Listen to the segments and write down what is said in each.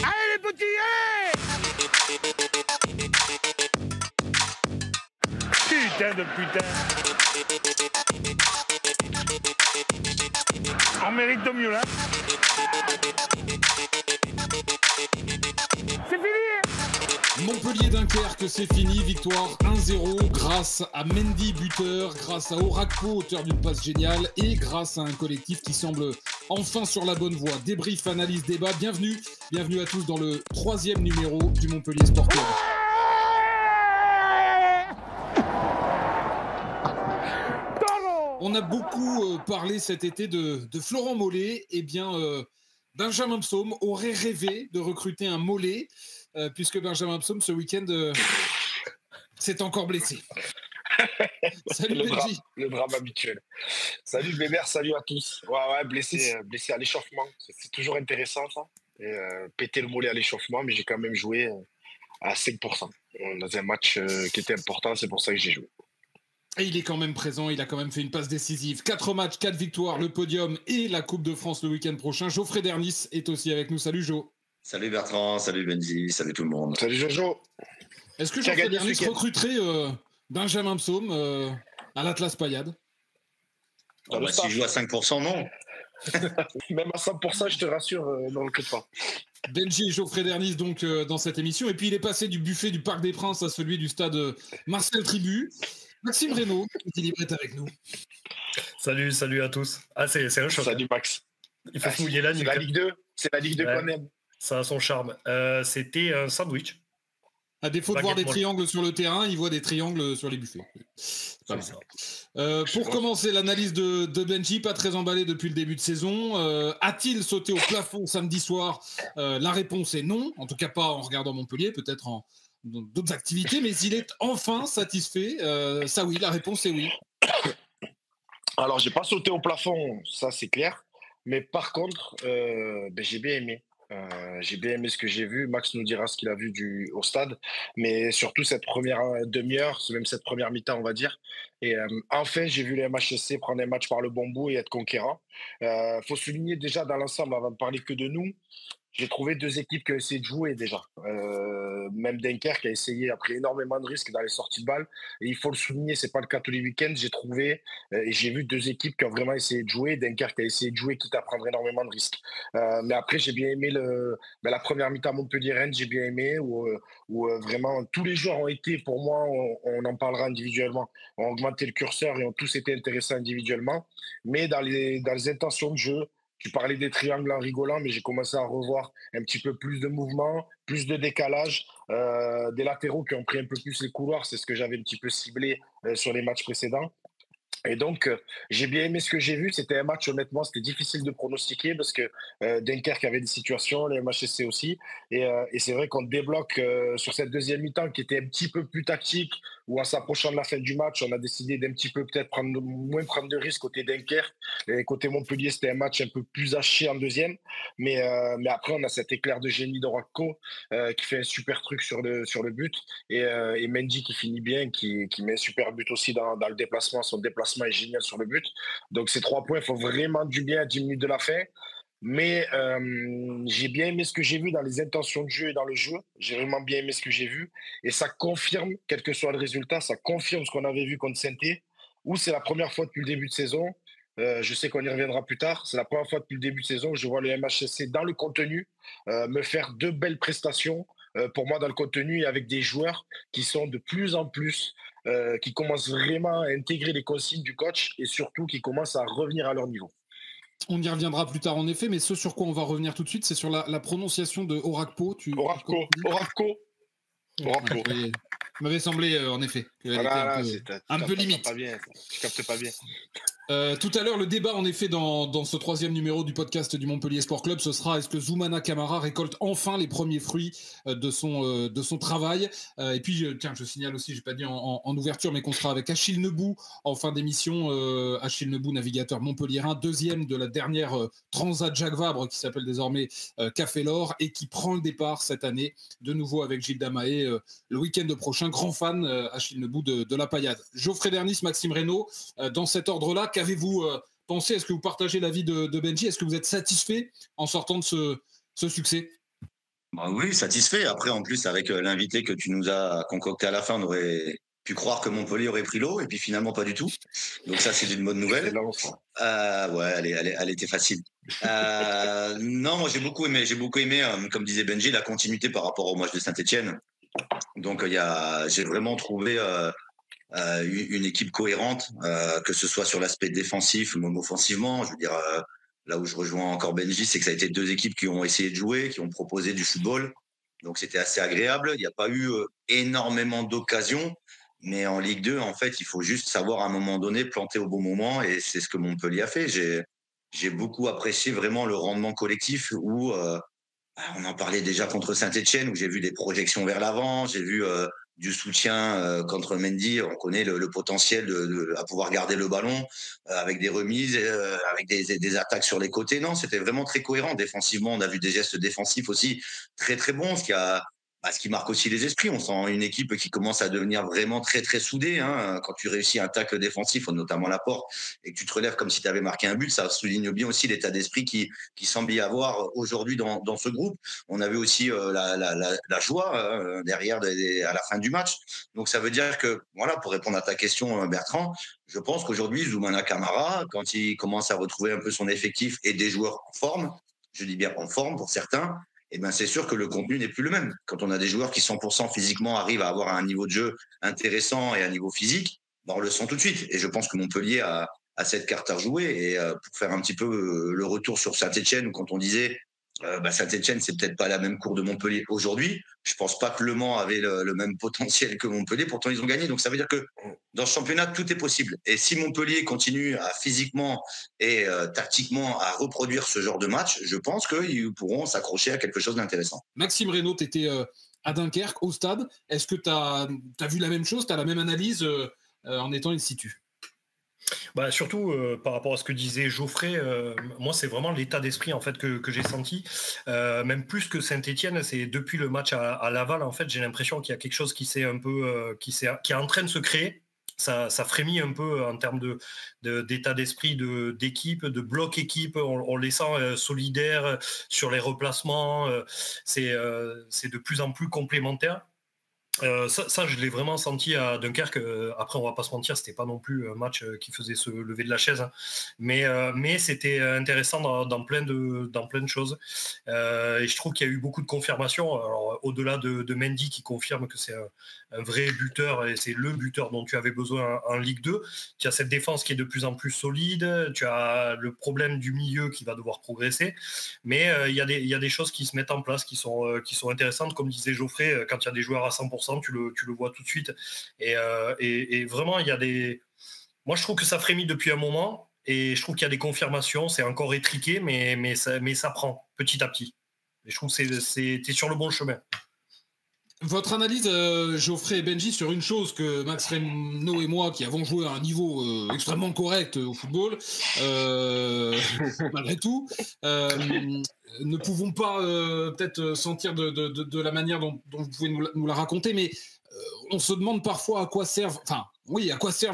Allez les petits, allez! Putain de putain! On mérite de mieux là. C'est fini! Montpellier-Dunkerque, c'est fini. Victoire 1-0 grâce à Mendy, buteur, grâce à Orakpo, auteur d'une passe géniale, et grâce à un collectif qui semble enfin sur la bonne voie. Débrief, analyse, débat. Bienvenue à tous dans le 3e numéro du Montpellier Sport Club. On a beaucoup parlé cet été de Florent Mollet. Eh bien, Benjamin Psaume aurait rêvé de recruter un Mollet, puisque Benjamin Psaume, ce week-end, s'est encore blessé. Salut Benji. Le drame habituel. Salut Bébert, salut à tous. Ouais, blessé à l'échauffement. C'est toujours intéressant, ça. Et, péter le mollet à l'échauffement, mais j'ai quand même joué à 5%. Dans un match qui était important, c'est pour ça que j'ai joué. Et il est quand même présent, il a quand même fait une passe décisive. 4 matchs, 4 victoires, le podium et la Coupe de France le week-end prochain. Geoffrey Dernis est aussi avec nous. Salut Jo. Salut Bertrand, salut Benji, salut tout le monde. Salut Jojo. Est-ce que Geoffrey Dernis recruterait Benjamin Psaume à l'Atlas Payade? S'il joue à 5%, non. Même à 100%, je te rassure, non, on ne recrute pas. Benji et Geoffrey Dernis donc dans cette émission. Et puis il est passé du buffet du Parc des Princes à celui du stade Marcel Tribu. Maxime Reynaud, équilibré, est avec nous. Salut à tous. Ah, c'est un choc. Salut Max. Il faut se mouiller la nuque. C'est la Ligue 2 qu'on aime. Ça a son charme. C'était un sandwich. À défaut de voir des triangles sur le terrain, il voit des triangles sur les buffets. Pour commencer l'analyse de Benji, pas très emballé depuis le début de saison. A-t-il sauté au plafond samedi soir? La réponse est non, en tout cas pas en regardant Montpellier, peut-être dans d'autres activités, mais il est enfin satisfait. Ça oui, la réponse est oui. Alors, j'ai pas sauté au plafond, ça c'est clair. Mais par contre, j'ai bien aimé. J'ai bien aimé ce que j'ai vu. Max nous dira ce qu'il a vu au stade. Mais surtout cette première demi-heure, même cette première mi-temps, on va dire. Et enfin, j'ai vu les MHSC prendre un match par le bon bout et être conquérant. Faut souligner déjà dans l'ensemble, avant de parler que de nous, j'ai trouvé 2 équipes qui ont essayé de jouer déjà. Même Dunkerque a essayé, a pris énormément de risques dans les sorties de balles. Et il faut le souligner, c'est pas le cas tous les week-ends. J'ai trouvé et j'ai vu 2 équipes qui ont vraiment essayé de jouer. Dunkerque a essayé de jouer, quitte à prendre énormément de risques. Mais après, j'ai bien aimé la première mi-temps Montpellier-Rennes, j'ai bien aimé, où vraiment tous les joueurs ont été, pour moi, on en parlera individuellement, ont augmenté le curseur et ont tous été intéressants individuellement. Mais dans les intentions de jeu, tu parlais des triangles en rigolant, mais j'ai commencé à revoir un petit peu plus de mouvement, plus de décalage, des latéraux qui ont pris un peu plus les couloirs, c'est ce que j'avais un petit peu ciblé sur les matchs précédents. Et donc, j'ai bien aimé ce que j'ai vu. C'était un match, honnêtement, c'était difficile de pronostiquer parce que Dunkerque avait des situations, les MHSC aussi. Et c'est vrai qu'on débloque sur cette deuxième mi-temps qui était un petit peu plus tactique, où en s'approchant de la fin du match, on a décidé d'un petit peu peut-être moins prendre de risques côté Dunkerque. Et côté Montpellier, c'était un match un peu plus à chier en deuxième. Mais après, on a cet éclair de génie d'Orakpo qui fait un super truc sur le but. Et Mendy qui finit bien, qui met un super but aussi dans le déplacement. Son déplacement est génial sur le but. Donc ces 3 points font vraiment du bien à 10 minutes de la fin. Mais j'ai bien aimé ce que j'ai vu dans les intentions de jeu et dans le jeu. J'ai vraiment bien aimé ce que j'ai vu. Et ça confirme, quel que soit le résultat, ça confirme ce qu'on avait vu contre Saint-Étienne, où c'est la première fois depuis le début de saison. Je sais qu'on y reviendra plus tard. C'est la première fois depuis le début de saison que je vois le MHSC dans le contenu me faire 2 belles prestations. Pour moi, dans le contenu, et avec des joueurs qui sont de plus en plus, qui commencent vraiment à intégrer les consignes du coach et surtout qui commencent à revenir à leur niveau. On y reviendra plus tard en effet, mais ce sur quoi on va revenir tout de suite, c'est sur la prononciation de Orakpo. Orakpo. Il m'avait semblé en effet qu'elle était un peu limite. Tu captes pas bien. Tout à l'heure, le débat en effet dans ce 3e numéro du podcast du Montpellier Sport Club, ce sera est-ce que Zoumana Camara récolte enfin les premiers fruits de son travail. Et puis je signale aussi, j'ai pas dit en ouverture, mais qu'on sera avec Achille Nebou en fin d'émission. Achille Nebou, navigateur montpelliérain, 2e de la dernière Transat Jacques Vabre qui s'appelle désormais Café L'Or et qui prend le départ cette année de nouveau avec Gilles Damaé le week-end prochain. Grand fan Achille Nebou de la paillade. Geoffrey Dernis, Maxime Reynaud, dans cet ordre-là, qu'avez-vous pensez, est-ce que vous partagez l'avis de Benji? Est-ce que vous êtes satisfait en sortant de ce succès? Bah oui, satisfait. Après, en plus, avec l'invité que tu nous as concocté à la fin, on aurait pu croire que Montpellier aurait pris l'eau, et puis finalement pas du tout. Donc ça, c'est une bonne nouvelle. Ouais, elle était facile. Non, moi j'ai beaucoup aimé, comme disait Benji, la continuité par rapport au match de Saint-Etienne. Donc j'ai vraiment trouvé une équipe cohérente, que ce soit sur l'aspect défensif ou même offensivement. Je veux dire, là où je rejoins encore Benji, c'est que ça a été deux équipes qui ont essayé de jouer, qui ont proposé du football. Donc c'était assez agréable. Il n'y a pas eu énormément d'occasions, mais en Ligue 2, en fait, il faut juste savoir à un moment donné planter au bon moment, et c'est ce que Montpellier a fait. J'ai beaucoup apprécié vraiment le rendement collectif où on en parlait déjà contre Saint-Etienne, où j'ai vu des projections vers l'avant, j'ai vu du soutien contre Mendy. On connaît le potentiel à pouvoir garder le ballon avec des remises, avec des attaques sur les côtés. Non, c'était vraiment très cohérent. Défensivement, on a vu des gestes défensifs aussi très très bons, ce qui marque aussi les esprits. On sent une équipe qui commence à devenir vraiment très très soudée. Quand tu réussis un tacle défensif, notamment l'apport, et que tu te relèves comme si tu avais marqué un but, ça souligne bien aussi l'état d'esprit qui semble y avoir aujourd'hui dans ce groupe. On avait aussi la joie derrière à la fin du match. Donc ça veut dire que, voilà, pour répondre à ta question, Bertrand, je pense qu'aujourd'hui, Zoumana Camara, quand il commence à retrouver un peu son effectif et des joueurs en forme, je dis bien en forme pour certains, c'est sûr que le contenu n'est plus le même. Quand on a des joueurs qui 100% physiquement arrivent à avoir un niveau de jeu intéressant et un niveau physique, on le sent tout de suite. Et je pense que Montpellier a cette carte à jouer. Et pour faire un petit peu le retour sur Saint-Etienne, où quand on disait Saint-Etienne, c'est peut-être pas la même cour de Montpellier aujourd'hui. Je pense pas que Le Mans avait le même potentiel que Montpellier. Pourtant, ils ont gagné. Donc, ça veut dire que dans ce championnat, tout est possible. Et si Montpellier continue à physiquement et tactiquement à reproduire ce genre de match, je pense qu'ils pourront s'accrocher à quelque chose d'intéressant. Maxime Reynaud, tu étais à Dunkerque, au stade. Est-ce que tu as vu la même chose? Tu as la même analyse en étant in situ? Surtout par rapport à ce que disait Geoffrey, moi c'est vraiment l'état d'esprit en fait que j'ai senti, même plus que Saint-Etienne. C'est depuis le match à Laval, en fait, j'ai l'impression qu'il y a quelque chose qui s'est un peu qui est en train de se créer. Ça frémit un peu en termes d'état d'esprit d'équipe, de bloc équipe. On les sent solidaires sur les replacements. C'est de plus en plus complémentaire. Ça, je l'ai vraiment senti à Dunkerque. Après, on va pas se mentir, c'était pas non plus un match qui faisait se lever de la chaise, hein. Mais c'était intéressant dans plein de choses. Et je trouve qu'il y a eu beaucoup de confirmations. Alors, au-delà de Mendy qui confirme que c'est un vrai buteur, et c'est le buteur dont tu avais besoin en Ligue 2. Tu as cette défense qui est de plus en plus solide. Tu as le problème du milieu qui va devoir progresser. Mais il y a des choses qui se mettent en place, qui sont intéressantes. Comme disait Geoffrey, quand il y a des joueurs à 100%, tu le vois tout de suite. Et vraiment, il y a des... Moi, je trouve que ça frémit depuis un moment, et je trouve qu'il y a des confirmations. C'est encore étriqué, mais ça prend petit à petit. Et je trouve que t'es sur le bon chemin. Votre analyse, Geoffrey et Benji, sur une chose que Max Reynaud et moi, qui avons joué à un niveau extrêmement correct au football, malgré tout, ne pouvons pas peut-être sentir de la manière dont vous pouvez nous la raconter, mais on se demande parfois à quoi servent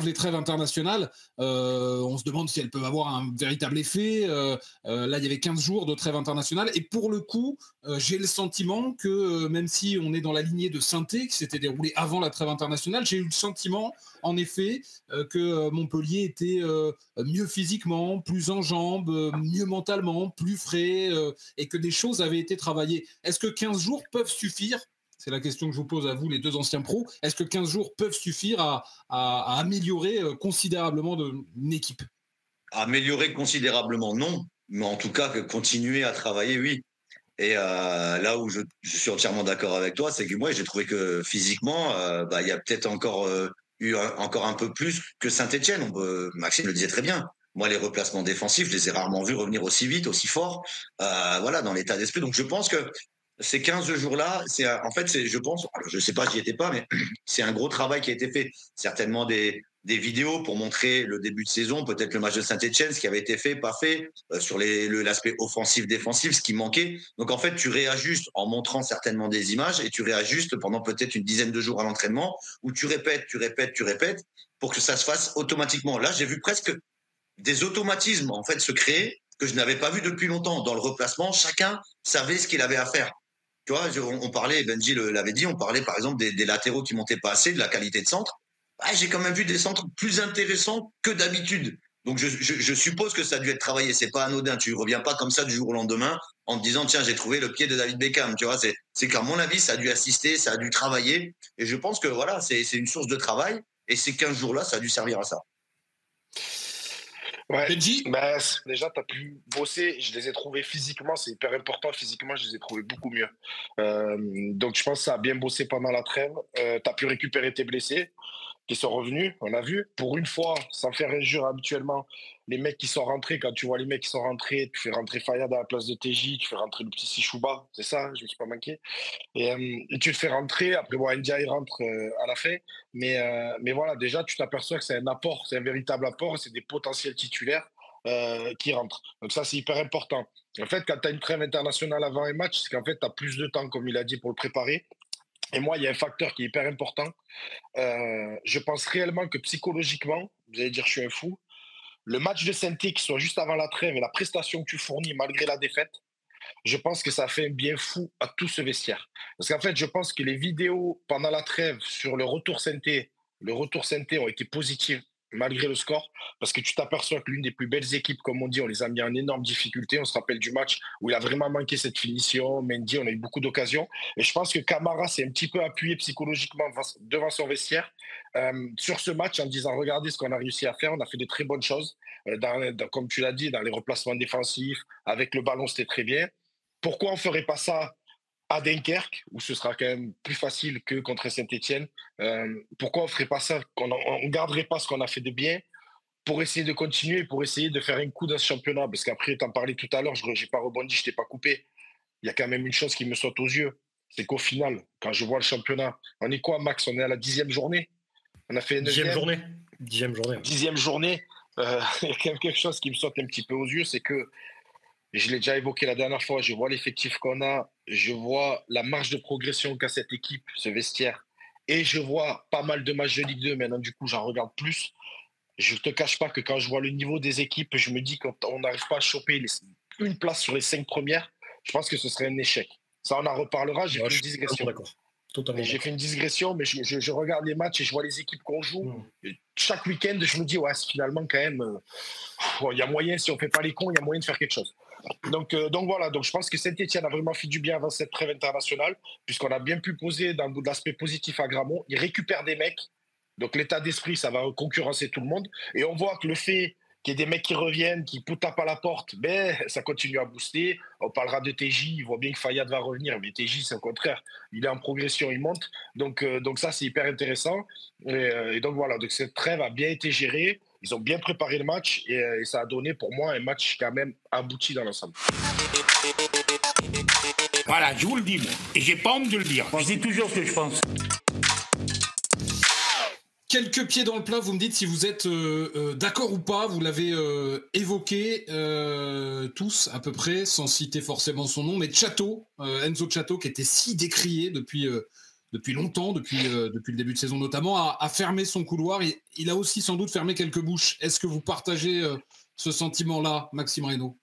les trêves internationales. On se demande si elles peuvent avoir un véritable effet. Là, il y avait 15 jours de trêve internationale. Et pour le coup, j'ai le sentiment que même si on est dans la lignée de Saint-Étienne, qui s'était déroulée avant la trêve internationale, j'ai eu le sentiment, en effet, que Montpellier était mieux physiquement, plus en jambes, mieux mentalement, plus frais, et que des choses avaient été travaillées. Est-ce que 15 jours peuvent suffire? C'est la question que je vous pose à vous, les deux anciens pros. Est-ce que 15 jours peuvent suffire à améliorer considérablement une équipe? Améliorer considérablement, non. Mais en tout cas, continuer à travailler, oui. Et là où je suis entièrement d'accord avec toi, c'est que moi, j'ai trouvé que physiquement, il y a peut-être encore eu encore un peu plus que Saint-Etienne. Maxime le disait très bien. Moi, les replacements défensifs, je les ai rarement vus revenir aussi vite, aussi fort, dans l'état d'esprit. Donc, je pense que ces 15 jours-là, je pense, alors je ne sais pas, j'y étais pas, mais c'est un gros travail qui a été fait. Certainement des vidéos pour montrer le début de saison, peut-être le match de Saint-Etienne, ce qui avait été fait, pas fait, sur l'aspect offensif-défensif, ce qui manquait. Donc, en fait, tu réajustes en montrant certainement des images, et tu réajustes pendant peut-être une dizaine de jours à l'entraînement, où tu répètes pour que ça se fasse automatiquement. Là, j'ai vu presque des automatismes en fait se créer que je n'avais pas vu depuis longtemps. Dans le replacement, chacun savait ce qu'il avait à faire. Tu vois, on parlait, Benji l'avait dit, on parlait par exemple des latéraux qui montaient pas assez, de la qualité de centre. J'ai quand même vu des centres plus intéressants que d'habitude. Donc je suppose que ça a dû être travaillé. C'est pas anodin. Tu reviens pas comme ça du jour au lendemain en te disant tiens, j'ai trouvé le pied de David Beckham. Tu vois, c'est qu'à mon avis, ça a dû assister, ça a dû travailler. Et je pense que voilà, c'est une source de travail. Et ces 15 jours-là, ça a dû servir à ça. Ouais, bah, déjà, tu as pu bosser. Je les ai trouvés physiquement, c'est hyper important. Physiquement, je les ai trouvés beaucoup mieux. Donc, je pense que ça a bien bossé pendant la trêve. Tu as pu récupérer tes blessés qui sont revenus, on a vu. Pour une fois, sans faire injure habituellement, les mecs qui sont rentrés, quand tu vois les mecs qui sont rentrés, tu fais rentrer Fayad à la place de TJ, tu fais rentrer le petit Sichouba, c'est ça, je ne me suis pas manqué. Et tu te fais rentrer, après bon, Ndiaye rentre à la fin. Mais voilà, déjà, tu t'aperçois que c'est un apport, c'est un véritable apport, c'est des potentiels titulaires qui rentrent. Donc ça, c'est hyper important. En fait, quand tu as une trêve internationale avant un match, c'est qu'en fait, tu as plus de temps, comme il a dit, pour le préparer. Et moi, il y a un facteur qui est hyper important. Je pense réellement que psychologiquement, vous allez dire je suis un fou, le match de Saint-Étienne qui soit juste avant la trêve et la prestation que tu fournis malgré la défaite, je pense que ça fait un bien fou à tout ce vestiaire. Parce qu'en fait, je pense que les vidéos pendant la trêve sur le retour Saint-Étienne ont été positives malgré le score, parce que tu t'aperçois que l'une des plus belles équipes, comme on dit, on les a mis en énorme difficulté. On se rappelle du match où il a vraiment manqué cette finition. Mendy, on a eu beaucoup d'occasions. Et je pense que Camara s'est un petit peu appuyé psychologiquement devant son vestiaire sur ce match en disant, regardez ce qu'on a réussi à faire. On a fait de très bonnes choses. Comme tu l'as dit, dans les replacements défensifs, avec le ballon, c'était très bien. Pourquoi on ne ferait pas ça à Dunkerque, où ce sera quand même plus facile que contre Saint-Etienne? Pourquoi on ne ferait pas ça, qu'on ne garderait pas ce qu'on a fait de bien pour essayer de continuer, pour essayer de faire un coup dans ce championnat? Parce qu'après, tu en parlais tout à l'heure, je n'ai pas rebondi, je ne t'ai pas coupé. Il y a quand même une chose qui me saute aux yeux, c'est qu'au final, quand je vois le championnat, on est quoi, Max? On est à la 10e journée. On a fait une 10e journée. 10e journée. Il y a quand même quelque chose qui me saute un petit peu aux yeux, c'est que je l'ai déjà évoqué la dernière fois, je vois l'effectif qu'on a, je vois la marge de progression qu'a cette équipe, ce vestiaire, et je vois pas mal de matchs de Ligue 2, maintenant du coup j'en regarde plus. Je ne te cache pas que quand je vois le niveau des équipes, je me dis qu'on n'arrive pas à choper une place sur les 5 premières, je pense que ce serait un échec. Ça, on en reparlera, j'ai fait une digression. J'ai fait une digression, mais je regarde les matchs et je vois les équipes qu'on joue. Chaque week-end, je me dis, ouais, finalement, quand même, il y a moyen, si on ne fait pas les cons, il y a moyen de faire quelque chose. Donc voilà, donc je pense que Saint-Etienne a vraiment fait du bien avant cette trêve internationale, puisqu'on a bien pu poser dans l'aspect positif à Gramont. Ils récupèrent des mecs, donc l'état d'esprit, ça va concurrencer tout le monde. Et on voit que le fait qu'il y ait des mecs qui reviennent, qui tapent à la porte, ben, ça continue à booster. On parlera de TJ, il voit bien que Fayad va revenir, mais TJ, c'est au contraire. Il est en progression, il monte. Donc ça, c'est hyper intéressant. Et donc voilà, donc cette trêve a bien été gérée. Ils ont bien préparé le match et ça a donné pour moi un match quand même abouti dans l'ensemble. Voilà, je vous le dis, moi. Et j'ai pas honte de le dire. Je dis toujours ce que je pense. Quelques pieds dans le plat, vous me dites si vous êtes d'accord ou pas. Vous l'avez évoqué tous à peu près, sans citer forcément son nom, mais Chato, Enzo Chato, qui était si décrié depuis longtemps, depuis le début de saison notamment, a fermé son couloir. Il a aussi sans doute fermé quelques bouches. Est-ce que vous partagez ce sentiment-là, Maxime Reynaud?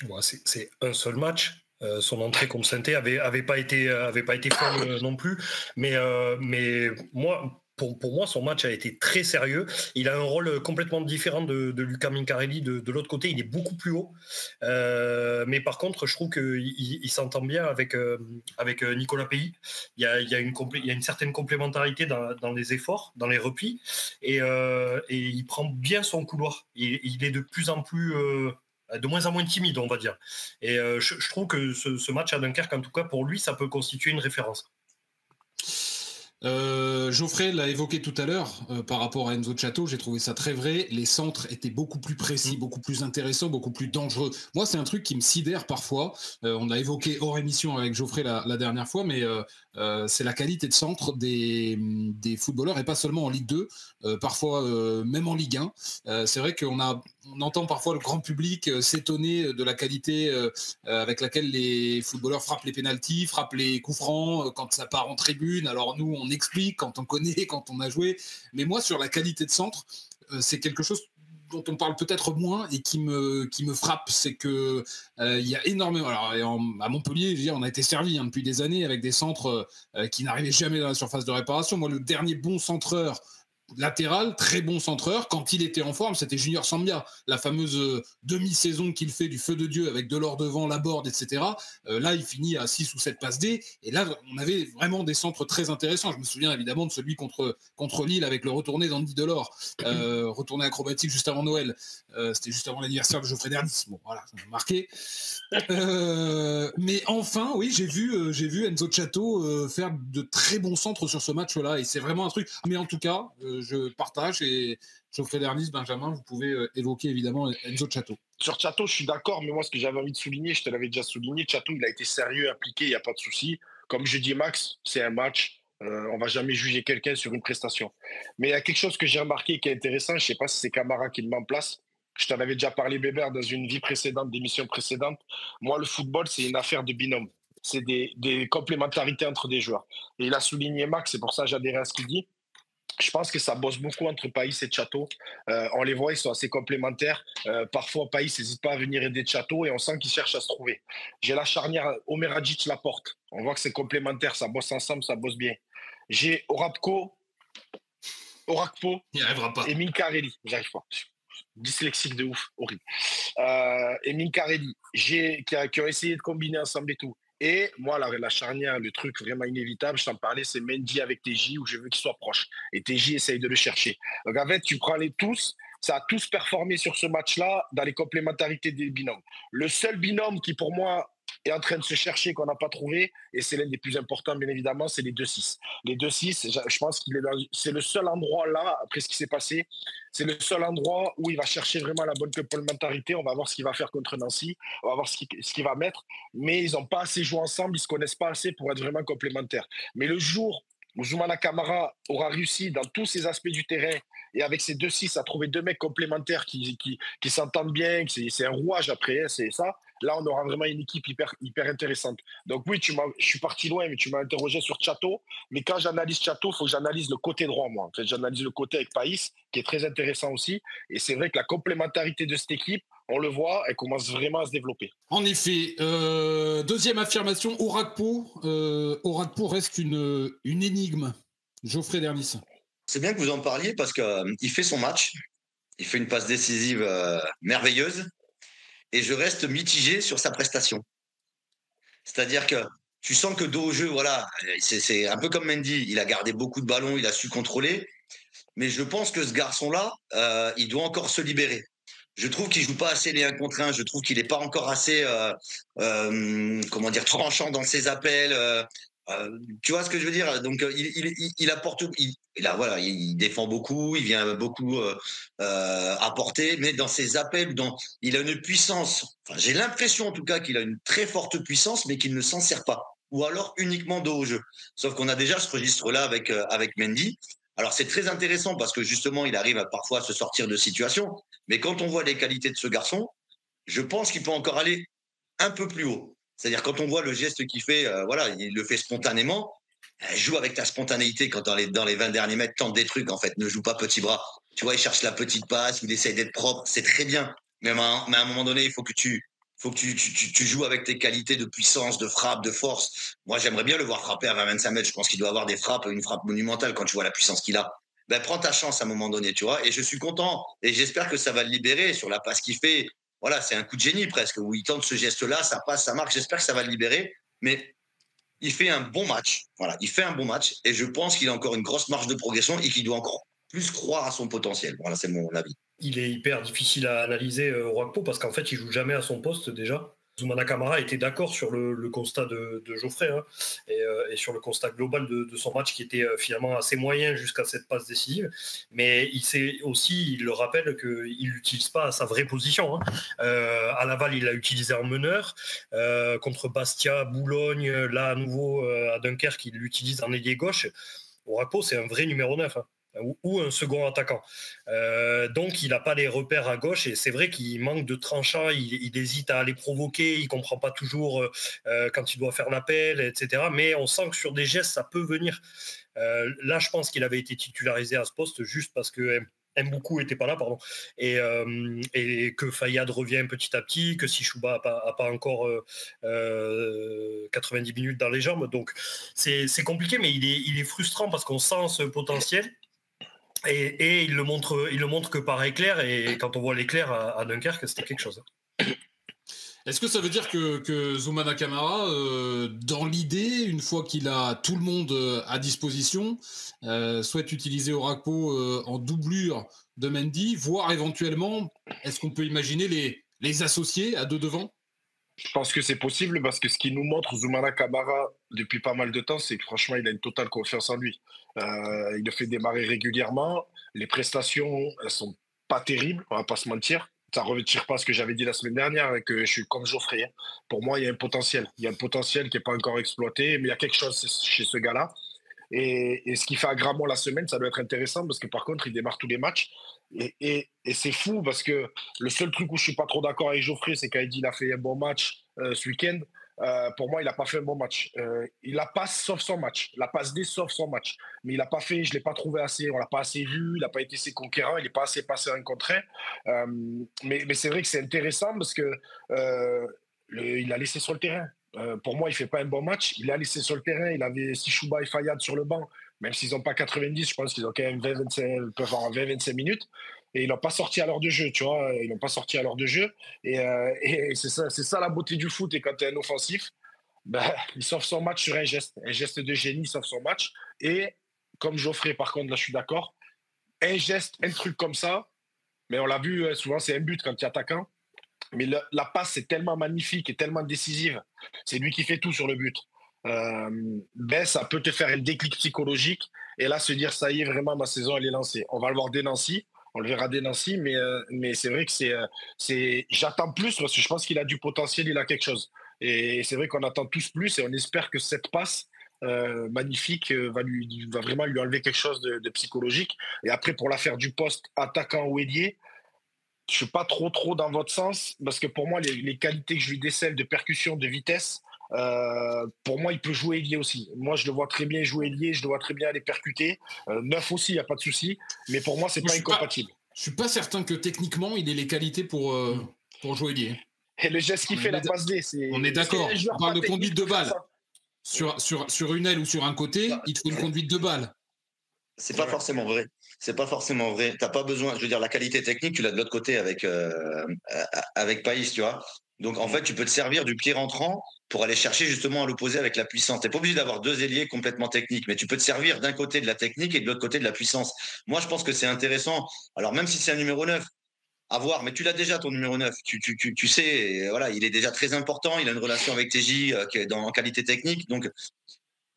Ouais, c'est un seul match. Son entrée comme Saint-Étienne avait pas été folle non plus. Mais moi, pour moi, son match a été très sérieux. Il a un rôle complètement différent de Luca Mincarelli. De l'autre côté, il est beaucoup plus haut. Mais par contre, je trouve qu'il s'entend bien avec Nicolas Pays. Il y a une certaine complémentarité dans les efforts, dans les replis. Et il prend bien son couloir. Il est de plus en plus... de moins en moins timide, on va dire. Et je trouve que ce match à Dunkerque, en tout cas pour lui, ça peut constituer une référence. Geoffrey l'a évoqué tout à l'heure par rapport à Enzo Chato, j'ai trouvé ça très vrai. Les centres étaient beaucoup plus précis, beaucoup plus intéressants, beaucoup plus dangereux. Moi, c'est un truc qui me sidère parfois. On a évoqué hors émission avec Geoffrey la dernière fois, mais c'est la qualité de centre des footballeurs, et pas seulement en Ligue 2, parfois même en Ligue 1. C'est vrai qu'on entend parfois le grand public s'étonner de la qualité avec laquelle les footballeurs frappent les pénaltys, frappent les coups francs quand ça part en tribune. Alors nous, on explique quand on connaît, quand on a joué. Mais moi, sur la qualité de centre, c'est quelque chose dont on parle peut-être moins et qui me frappe, c'est que il y a énormément. Alors, à Montpellier, je veux dire, on a été servi depuis des années avec des centres qui n'arrivaient jamais dans la surface de réparation. Moi, le dernier bon centreur latéral, très bon centreur, quand il était en forme, c'était Junior Sambia, la fameuse demi-saison qu'il fait du feu de Dieu avec Delors devant, Laborde, etc. Là, il finit à 6 ou 7 passes D, et là, on avait vraiment des centres très intéressants. Je me souviens évidemment de celui contre Lille avec le retourné d'Andy Delors, retourné acrobatique juste avant Noël. C'était juste avant l'anniversaire de Geoffrey Dernis. Bon, voilà, ça m'a marqué. Mais enfin, oui, j'ai vu Enzo Chato faire de très bons centres sur ce match-là, et c'est vraiment un truc. Mais en tout cas, je partage, et Geoffrey Dernis, Benjamin, vous pouvez évoquer évidemment Enzo Chato. Sur Chato, je suis d'accord, mais moi, ce que j'avais envie de souligner, je te l'avais déjà souligné, Chato, il a été sérieux, appliqué, il n'y a pas de souci. Comme je dis, Max, c'est un match. On ne va jamais juger quelqu'un sur une prestation. Mais il y a quelque chose que j'ai remarqué qui est intéressant. Je ne sais pas si c'est Camara qui le met en place. Je t'en avais déjà parlé, Bébert, dans une vie précédente, d'émission précédente. Moi, le football, c'est une affaire de binôme. C'est des complémentarités entre des joueurs. Et il a souligné Max, c'est pour ça que j'adhérais à ce qu'il dit. Je pense que ça bosse beaucoup entre Païs et Chato. On les voit, ils sont assez complémentaires. Parfois, Païs n'hésite pas à venir aider Chato et on sent qu'ils cherchent à se trouver. J'ai la charnière Omer Hadjic-Laporte. On voit que c'est complémentaire, ça bosse ensemble, ça bosse bien. J'ai Orakpo Il n'y arrivera pas. Et Minkarelli. J'arrive pas. Dyslexique de ouf, horrible. Et Minkarelli, qui ont essayé de combiner ensemble et tout. Et moi, la charnière, le truc vraiment inévitable, je t'en parlais, c'est Mendy avec TJ, où je veux qu'ils soient proches. Et TJ essaye de le chercher. Donc en fait, tu prends les tous, ça a tous performé sur ce match-là dans les complémentarités des binômes. Le seul binôme qui, pour moi, est en train de se chercher, qu'on n'a pas trouvé, et c'est l'un des plus importants, bien évidemment, c'est les 2-6. Les 2-6, je pense c'est le seul endroit là, après ce qui s'est passé, c'est le seul endroit où il va chercher vraiment la bonne complémentarité. On va voir ce qu'il va faire contre Nancy, on va voir ce qu'il va mettre, mais ils n'ont pas assez joué ensemble, ils ne se connaissent pas assez pour être vraiment complémentaires. Mais le jour où Zoumana Camara aura réussi dans tous ses aspects du terrain et avec ses 2-6 à trouver deux mecs complémentaires qui s'entendent bien, c'est un rouage après, c'est ça. Là, on aura vraiment une équipe hyper intéressante. Donc oui, je suis parti loin, mais tu m'as interrogé sur Chato. Mais quand j'analyse Chato, il faut que j'analyse le côté droit, moi. En fait, j'analyse le côté avec Païs, qui est très intéressant aussi. Et c'est vrai que la complémentarité de cette équipe, on le voit, elle commence vraiment à se développer. En effet, deuxième affirmation, Orakpo reste une énigme. Geoffrey Dernis. C'est bien que vous en parliez parce qu'il fait son match, il fait une passe décisive merveilleuse, et je reste mitigé sur sa prestation. C'est-à-dire que tu sens que dos au jeu, voilà, c'est un peu comme Mendy, il a gardé beaucoup de ballons, il a su contrôler, mais je pense que ce garçon-là, il doit encore se libérer. Je trouve qu'il joue pas assez les 1 contre 1, je trouve qu'il n'est pas encore assez tranchant dans ses appels. Tu vois ce que je veux dire? Donc il apporte, il défend beaucoup, il vient beaucoup apporter, mais dans ses appels, il a une puissance. Enfin, j'ai l'impression en tout cas qu'il a une très forte puissance, mais qu'il ne s'en sert pas, ou alors uniquement dos au jeu. Sauf qu'on a déjà ce registre-là avec Mendy. Alors c'est très intéressant parce que justement il arrive parfois à se sortir de situations, mais quand on voit les qualités de ce garçon, je pense qu'il peut encore aller un peu plus haut. C'est-à-dire quand on voit le geste qu'il fait, il le fait spontanément. Joue avec ta spontanéité quand dans les 20 derniers mètres, tente des trucs en fait. Ne joue pas petit bras. Tu vois, il cherche la petite passe, il essaye d'être propre. C'est très bien. Mais à un moment donné, il faut que tu joues avec tes qualités de puissance, de frappe, de force. Moi, j'aimerais bien le voir frapper à 20-25 mètres. Je pense qu'il doit avoir une frappe monumentale quand tu vois la puissance qu'il a. Ben, prends ta chance à un moment donné, tu vois. Et je suis content. Et j'espère que ça va le libérer sur la passe qu'il fait. Voilà, c'est un coup de génie presque, où il tente ce geste-là, ça passe, ça marque. J'espère que ça va le libérer. Mais il fait un bon match. Voilà, il fait un bon match. Et je pense qu'il a encore une grosse marge de progression et qu'il doit encore plus croire à son potentiel. Voilà, c'est mon avis. Il est hyper difficile à analyser, Orakpo, parce qu'en fait, il joue jamais à son poste déjà. Zoumana Camara était d'accord sur le constat de Geoffrey et sur le constat global de son match qui était finalement assez moyen jusqu'à cette passe décisive. Mais il le rappelle qu'il n'utilise pas sa vraie position. À Laval, il l'a utilisé en meneur. Contre Bastia, Boulogne, là à nouveau à Dunkerque, il l'utilise en ailier gauche. Orakpo, c'est un vrai numéro 9. Ou un second attaquant. Donc, il n'a pas les repères à gauche et c'est vrai qu'il manque de tranchant, il hésite à les provoquer, il ne comprend pas toujours quand il doit faire l'appel, etc. Mais on sent que sur des gestes, ça peut venir. Là, je pense qu'il avait été titularisé à ce poste juste parce que M'Boukou n'était pas là, pardon, et que Fayad revient petit à petit, que si Chouba n'a pas encore 90 minutes dans les jambes. Donc c'est compliqué, mais il est frustrant parce qu'on sent ce potentiel. Et il le montre que par éclair, et quand on voit l'éclair à Dunkerque, c'était quelque chose. Est-ce que ça veut dire que Zoumana Camara, dans l'idée, une fois qu'il a tout le monde à disposition, souhaite utiliser Orakpo en doublure de Mendy, voire éventuellement, est-ce qu'on peut imaginer les associer à deux devant ? Je pense que c'est possible parce que ce qui nous montre Zoumana Camara depuis pas mal de temps, c'est que franchement, il a une totale confiance en lui. Il le fait démarrer régulièrement. Les prestations, elles sont pas terribles, on va pas se mentir. Ça ne retire pas ce que j'avais dit la semaine dernière, que je suis comme Geoffrey. Pour moi, il y a un potentiel. Il y a un potentiel qui n'est pas encore exploité, mais il y a quelque chose chez ce gars-là. Et ce qu'il fait à Gramont la semaine, ça doit être intéressant parce que par contre, il démarre tous les matchs. Et c'est fou parce que le seul truc où je ne suis pas trop d'accord avec Geoffrey, c'est quand il dit qu'il a fait un bon match ce week-end. Pour moi, il n'a pas fait un bon match. Il a passe sauf son match. La passe D sauf son match. Mais il n'a pas fait, je ne l'ai pas trouvé assez, on ne l'a pas assez vu, il n'a pas été assez conquérant, il n'est pas assez passé un contre un. Mais c'est vrai que c'est intéressant parce que il a laissé sur le terrain. Pour moi, il ne fait pas un bon match. Il a laissé sur le terrain. Il avait Chouba et Fayad sur le banc. Même s'ils n'ont pas 90, je pense qu'ils ont quand même 20-25 minutes. Et ils n'ont pas sorti à l'heure de jeu, tu vois. Ils n'ont pas sorti à l'heure de jeu. Et c'est ça la beauté du foot. Et quand tu es un offensif, il sauve son match sur un geste de génie, il sauve son match. Et comme Geoffrey, par contre, là, je suis d'accord, un geste, un truc comme ça, mais on l'a vu, souvent, c'est un but quand tu es attaquant. Mais la passe, c'est tellement magnifique et tellement décisive. C'est lui qui fait tout sur le but. Ça peut te faire un déclic psychologique. Et là, se dire, ça y est, vraiment, ma saison, elle est lancée. On va le voir dès Nancy. On le verra dès Nancy. Mais c'est vrai que j'attends plus parce que je pense qu'il a du potentiel, il a quelque chose. Et c'est vrai qu'on attend tous plus et on espère que cette passe magnifique va vraiment lui enlever quelque chose de psychologique. Et après, pour l'affaire du poste attaquant ou ailier, je ne suis pas trop dans votre sens parce que pour moi, les qualités que je lui décèle de percussion, de vitesse, pour moi, il peut jouer ailier aussi. Moi, je le vois très bien jouer ailier, je le vois très bien aller percuter. Neuf aussi, il n'y a pas de souci. Mais pour moi, c'est pas incompatible. Je ne suis pas certain que techniquement, il ait les qualités pour jouer ailier. Et le geste qu'il fait, la passe D, on est d'accord. On parle de conduite de balle. Sur une aile ou sur un côté, il te faut une conduite de balle. C'est pas forcément vrai. C'est pas forcément vrai. T'as pas besoin. Je veux dire, la qualité technique, tu l'as de l'autre côté avec Païs, tu vois. Donc en fait, tu peux te servir du pied rentrant pour aller chercher justement à l'opposé avec la puissance. T'es pas obligé d'avoir deux ailiers complètement techniques, mais tu peux te servir d'un côté de la technique et de l'autre côté de la puissance. Moi, je pense que c'est intéressant. Alors même si c'est un numéro 9, à voir, mais tu l'as déjà ton numéro 9. Tu sais, voilà, il est déjà très important. Il a une relation avec TJ qui est en qualité technique. Donc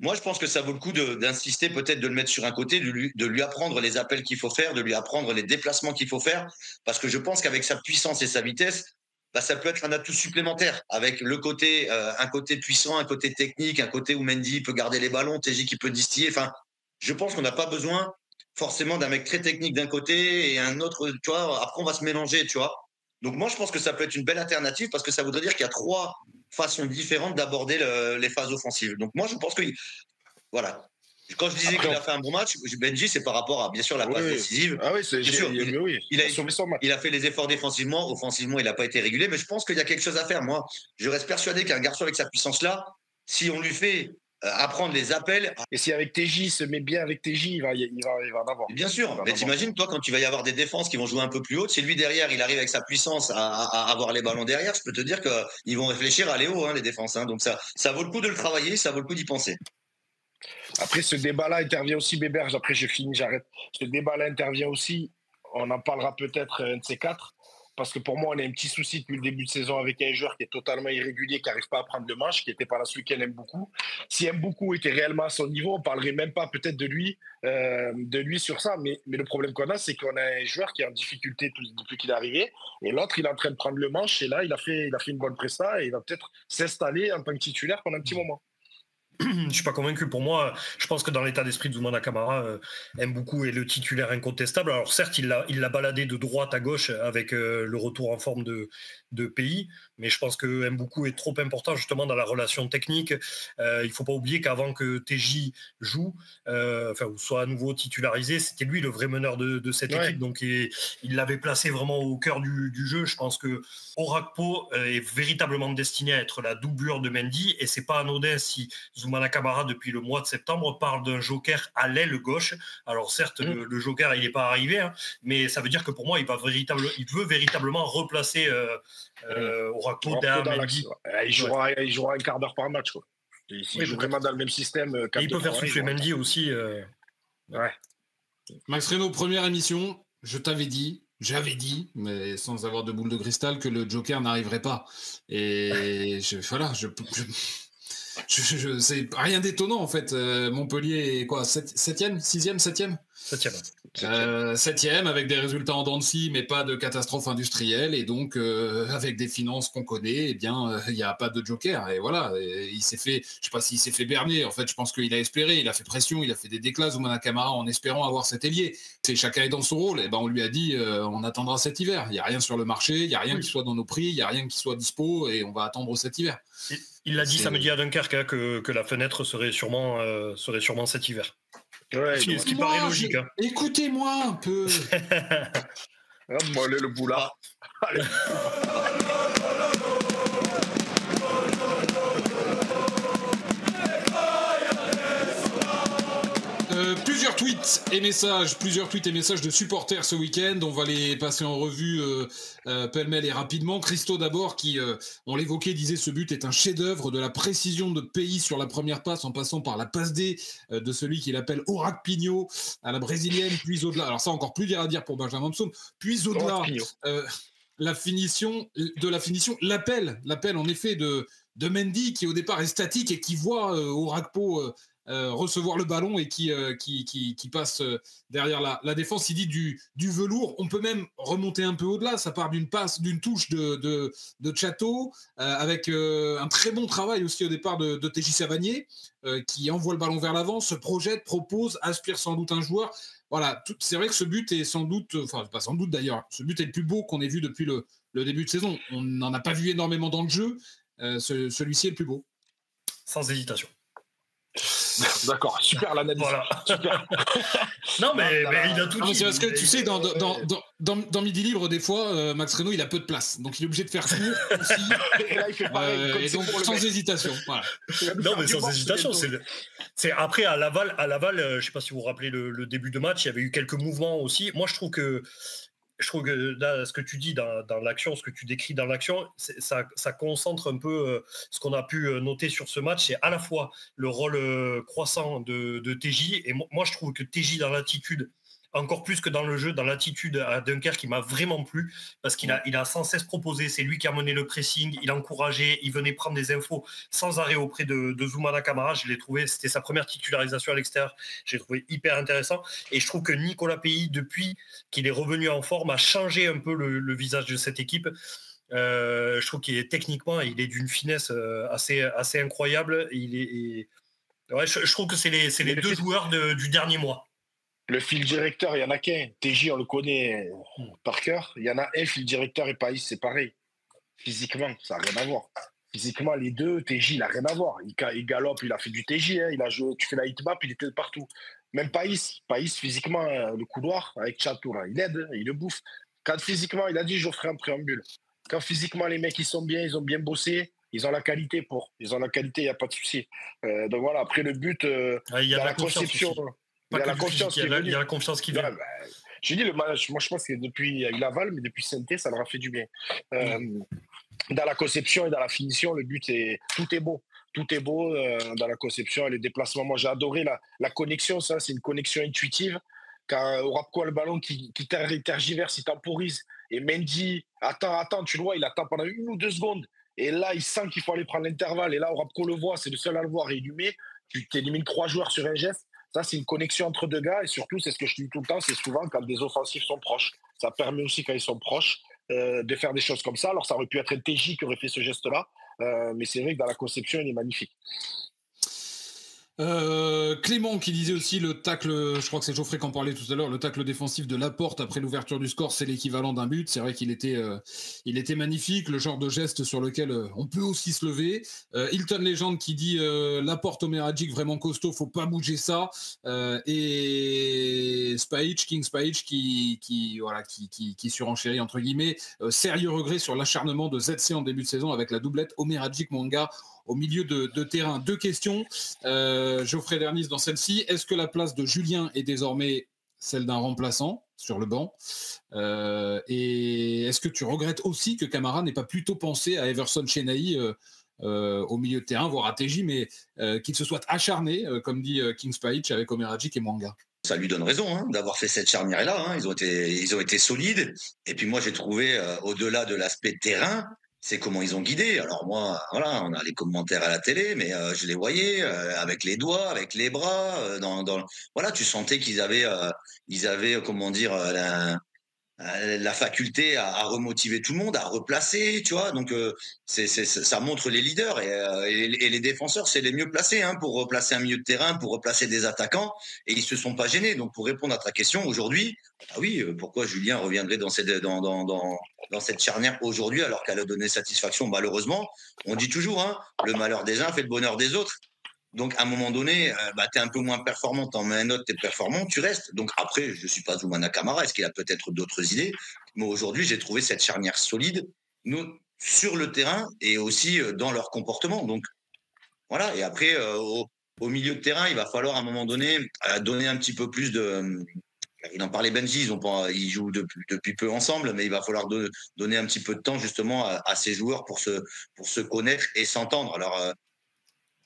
moi, je pense que ça vaut le coup d'insister, peut-être de le mettre sur un côté, de lui apprendre les appels qu'il faut faire, de lui apprendre les déplacements qu'il faut faire, parce que je pense qu'avec sa puissance et sa vitesse, ça peut être un atout supplémentaire, avec le côté, un côté puissant, un côté technique, un côté où Mendy peut garder les ballons, TJ qui peut distiller. Enfin, je pense qu'on n'a pas besoin forcément d'un mec très technique d'un côté et un autre, tu vois, après on va se mélanger, tu vois. Donc moi, je pense que ça peut être une belle alternative parce que ça voudrait dire qu'il y a trois façons différentes d'aborder les phases offensives. Donc moi, je pense que voilà. Quand je disais qu'il a fait un bon match, Benji, c'est par rapport à bien sûr la passe décisive. Ah oui, c'est sûr. Il a fait les efforts défensivement, offensivement, il n'a pas été régulier, mais je pense qu'il y a quelque chose à faire. Moi, je reste persuadé qu'un garçon avec sa puissance-là, si on lui fait apprendre les appels. Et si avec TJ, il se met bien avec TJ, il va en avoir. Bien sûr, mais t'imagines, toi, quand tu vas y avoir des défenses qui vont jouer un peu plus haut, si lui derrière, il arrive avec sa puissance à avoir les ballons derrière, je peux te dire qu'ils vont réfléchir à aller haut, les défenses. Donc ça vaut le coup de le travailler, ça vaut le coup d'y penser. Après, ce débat-là intervient aussi, Bébert, après je finis, j'arrête. Ce débat-là intervient aussi, on en parlera peut-être un de ces quatre, parce que pour moi, on a un petit souci depuis le début de saison avec un joueur qui est totalement irrégulier, qui n'arrive pas à prendre le manche, qui n'était pas là ce week-end, M'Boukou. Si M'Boukou était réellement à son niveau, on ne parlerait même pas peut-être de lui sur ça. Mais le problème qu'on a, c'est qu'on a un joueur qui est en difficulté depuis qu'il est arrivé, et l'autre, il est en train de prendre le manche, et là, il a fait une bonne presta, et il va peut-être s'installer en tant que titulaire pendant un petit moment. Je suis pas convaincu. Pour moi, je pense que dans l'état d'esprit de Zoumana Camara, Mboukou est le titulaire incontestable. Alors certes, il l'a baladé de droite à gauche avec le retour en forme de pays, mais je pense que Mboukou est trop important justement dans la relation technique. Il faut pas oublier qu'avant que TJ joue, ou soit à nouveau titularisé, c'était lui le vrai meneur de cette équipe. Donc il l'avait placé vraiment au cœur du jeu. Je pense que Orakpo est véritablement destiné à être la doublure de Mendy, et c'est pas anodin si Zoumana Camara, depuis le mois de septembre, parle d'un joker à l'aile gauche. Alors certes, le joker, il n'est pas arrivé, hein, mais ça veut dire que pour moi, il veut véritablement replacer Orakpo derrière Mendy. Il jouera un quart d'heure par match, quoi. Il joue vraiment dans le même système. Et il peut faire souffler Mendy aussi. Ouais. Max Reynaud, première émission, j'avais dit, mais sans avoir de boule de cristal, que le Joker n'arriverait pas. Et c'est rien d'étonnant en fait. Montpellier est quoi, 7e, 6e, 7e 7e avec des résultats en dents de scie, mais pas de catastrophe industrielle, et donc avec des finances qu'on connaît, eh bien il n'y a pas de joker, et voilà. Et il s'est fait, je sais pas s'il s'est fait berner, en fait je pense qu'il a espéré, il a fait pression, il a fait des déclats Zoumana Camara en espérant avoir cet ailier. Chacun est dans son rôle, et ben on lui a dit on attendra cet hiver, il n'y a rien sur le marché, il n'y a rien qui soit dans nos prix, il n'y a rien qui soit dispo, et on va attendre cet hiver. Il l'a dit samedi à Dunkerque, hein, que la fenêtre serait sûrement cet hiver. Ouais, ce qui paraît logique. Hein. Écoutez-moi un peu. Moi, le boulard. Allez. Plusieurs tweets et messages de supporters ce week-end. On va les passer en revue pêle-mêle et rapidement. Christo d'abord, qui, on l'évoquait, disait: ce but est un chef-d'œuvre, de la précision de Pays sur la première passe en passant par la passe D de celui qu'il appelle Orakpinho à la brésilienne, puis au-delà. Alors ça, encore plus dur à dire pour Benjamin Psaume. Puis au-delà, la finition, l'appel en effet de Mendy, qui au départ est statique et qui voit Orakpo recevoir le ballon et qui passe derrière la défense. Il dit du velours. On peut même remonter un peu au-delà. Ça part d'une touche de Chateau, avec un très bon travail aussi au départ de TJ Savanier, qui envoie le ballon vers l'avant, se projette, propose, aspire sans doute un joueur. Voilà, c'est vrai que ce but est sans doute, enfin pas sans doute d'ailleurs, ce but est le plus beau qu'on ait vu depuis le début de saison. On n'en a pas vu énormément dans le jeu. Celui-ci est le plus beau. Sans hésitation. D'accord, super l'analyse. Voilà. Super. Non, mais il a tout dit. C'est parce que tu sais, dans Midi Libre, des fois, Max Reynaud, il a peu de place. Donc il est obligé de faire court aussi. Et là, il fait pareil. Et donc sans hésitation. Voilà. Non, mais sans hésitation. C'est après, à Laval, je ne sais pas si vous vous rappelez le début de match, il y avait eu quelques mouvements aussi. Moi, je trouve que là, ce que tu dis dans l'action, ce que tu décris dans l'action, ça concentre un peu ce qu'on a pu noter sur ce match. C'est à la fois le rôle croissant de TJ, et moi je trouve que TJ dans l'attitude, encore plus que dans le jeu, dans l'attitude à Dunkerque, qui m'a vraiment plu, parce qu'il a sans cesse proposé, c'est lui qui a mené le pressing, il a encouragé, il venait prendre des infos sans arrêt auprès de Zoumana Camara. Je l'ai trouvé, c'était sa première titularisation à l'extérieur, j'ai trouvé hyper intéressant, et je trouve que Nicolas Pays, depuis qu'il est revenu en forme, a changé un peu le visage de cette équipe. Je trouve qu'il est techniquement, il est d'une finesse assez incroyable. Je trouve que c'est les deux joueurs du dernier mois. Le fil directeur, il n'y en a qu'un. TJ, on le connaît par cœur. Il y en a un fil directeur, et Païs, c'est pareil. Physiquement, ça n'a rien à voir. Physiquement, les deux, TJ, il n'a rien à voir. Il galope, il a fait du TJ. Hein. Il a joué, tu fais la hitmap, il était partout. Même Païs, physiquement, le couloir, avec Chateau, là, il aide, il le bouffe. Quand physiquement, il a dit, je ferai un préambule. Quand physiquement, les mecs, ils sont bien, ils ont bien bossé, ils ont la qualité pour. Ils ont la qualité, il n'y a pas de souci. Donc voilà, après le but, il y a la conception. Il y a la confiance il y a la confiance qui vient. Je dis le match, moi je pense que depuis il y a eu Laval, mais depuis Saint-Étienne, ça leur a fait du bien. Dans la conception et dans la finition, le but tout est beau. Tout est beau dans la conception et les déplacements. Moi j'ai adoré la connexion, ça c'est une connexion intuitive. Quand Orakpo a le ballon qui tergiverse, il temporise. Et Mendy, attends, tu le vois, il attend pendant 1 ou 2 secondes. Et là, il sent qu'il faut aller prendre l'intervalle. Et là, Orakpo le voit, c'est le seul à le voir et il lui met. Tu élimines 3 joueurs sur un geste. Ça, c'est une connexion entre 2 gars, et surtout, c'est ce que je dis tout le temps, c'est souvent quand des offensifs sont proches. Ça permet aussi, quand ils sont proches, de faire des choses comme ça. Alors, ça aurait pu être un TJ qui aurait fait ce geste-là, mais c'est vrai que dans la conception, il est magnifique. Clément qui disait aussi le tacle, je crois que c'est Geoffrey qui en parlait tout à l'heure, le tacle défensif de Laporte après l'ouverture du score, c'est l'équivalent d'un but. C'est vrai qu'il était magnifique, le genre de geste sur lequel on peut aussi se lever. Hilton Legend qui dit Laporte au Meragic vraiment costaud, faut pas bouger ça. Et King Spahic qui surenchérit entre guillemets. Sérieux regret sur l'acharnement de ZC en début de saison avec la doublette Omeragic Mwanga au milieu de terrain. 2 questions. Geoffrey Dernis dans celle-ci. Est-ce que la place de Julien est désormais celle d'un remplaçant sur le banc et est-ce que tu regrettes aussi que Camara n'ait pas plutôt pensé à Everson Chenahi au milieu de terrain, voire à TJ, mais qu'il se soit acharné, comme dit King Spahic, avec Omeragic et Mwanga? Ça lui donne raison d'avoir fait cette charnière-là. Ils ont été solides. Et puis moi, j'ai trouvé, au-delà de l'aspect terrain, c'est comment ils ont guidé. Alors moi, voilà, on a les commentaires à la télé, mais je les voyais avec les doigts, avec les bras. Voilà, tu sentais qu'ils avaient, comment dire, la faculté à remotiver tout le monde, à replacer, tu vois. Donc ça montre les leaders et les défenseurs, c'est les mieux placés pour replacer un milieu de terrain, pour replacer des attaquants, et ils se sont pas gênés. Donc pour répondre à ta question, aujourd'hui, oui, pourquoi Julien reviendrait dans cette charnière aujourd'hui alors qu'elle a donné satisfaction? Malheureusement, on dit toujours, le malheur des uns fait le bonheur des autres. Donc, à un moment donné, tu es un peu moins performant, t'en mets un autre, tu es performant, tu restes. Donc, après, je ne suis pas Zoumana Camara, est-ce qu'il a peut-être d'autres idées? Mais aujourd'hui, j'ai trouvé cette charnière solide, sur le terrain et aussi dans leur comportement. Donc, voilà. Et après, au milieu de terrain, il va falloir à un moment donné donner un petit peu plus de... Il en parlait Benji, ils jouent depuis peu ensemble, mais il va falloir donner un petit peu de temps justement à ces joueurs pour se connaître et s'entendre. Alors,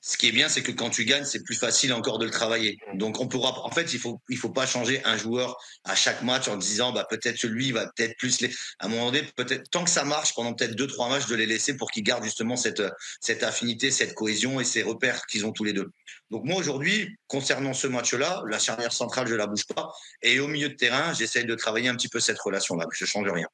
ce qui est bien, c'est que quand tu gagnes, c'est plus facile encore de le travailler. Donc, en fait, il faut pas changer un joueur à chaque match en disant, peut-être que lui, il va peut-être plus à un moment donné, peut-être, tant que ça marche pendant peut-être 2-3 matchs, de les laisser pour qu'ils gardent justement cette affinité, cette cohésion et ces repères qu'ils ont tous les deux. Donc, moi, aujourd'hui, concernant ce match-là, la charnière centrale, je la bouge pas. Et au milieu de terrain, j'essaye de travailler un petit peu cette relation-là. Je change rien.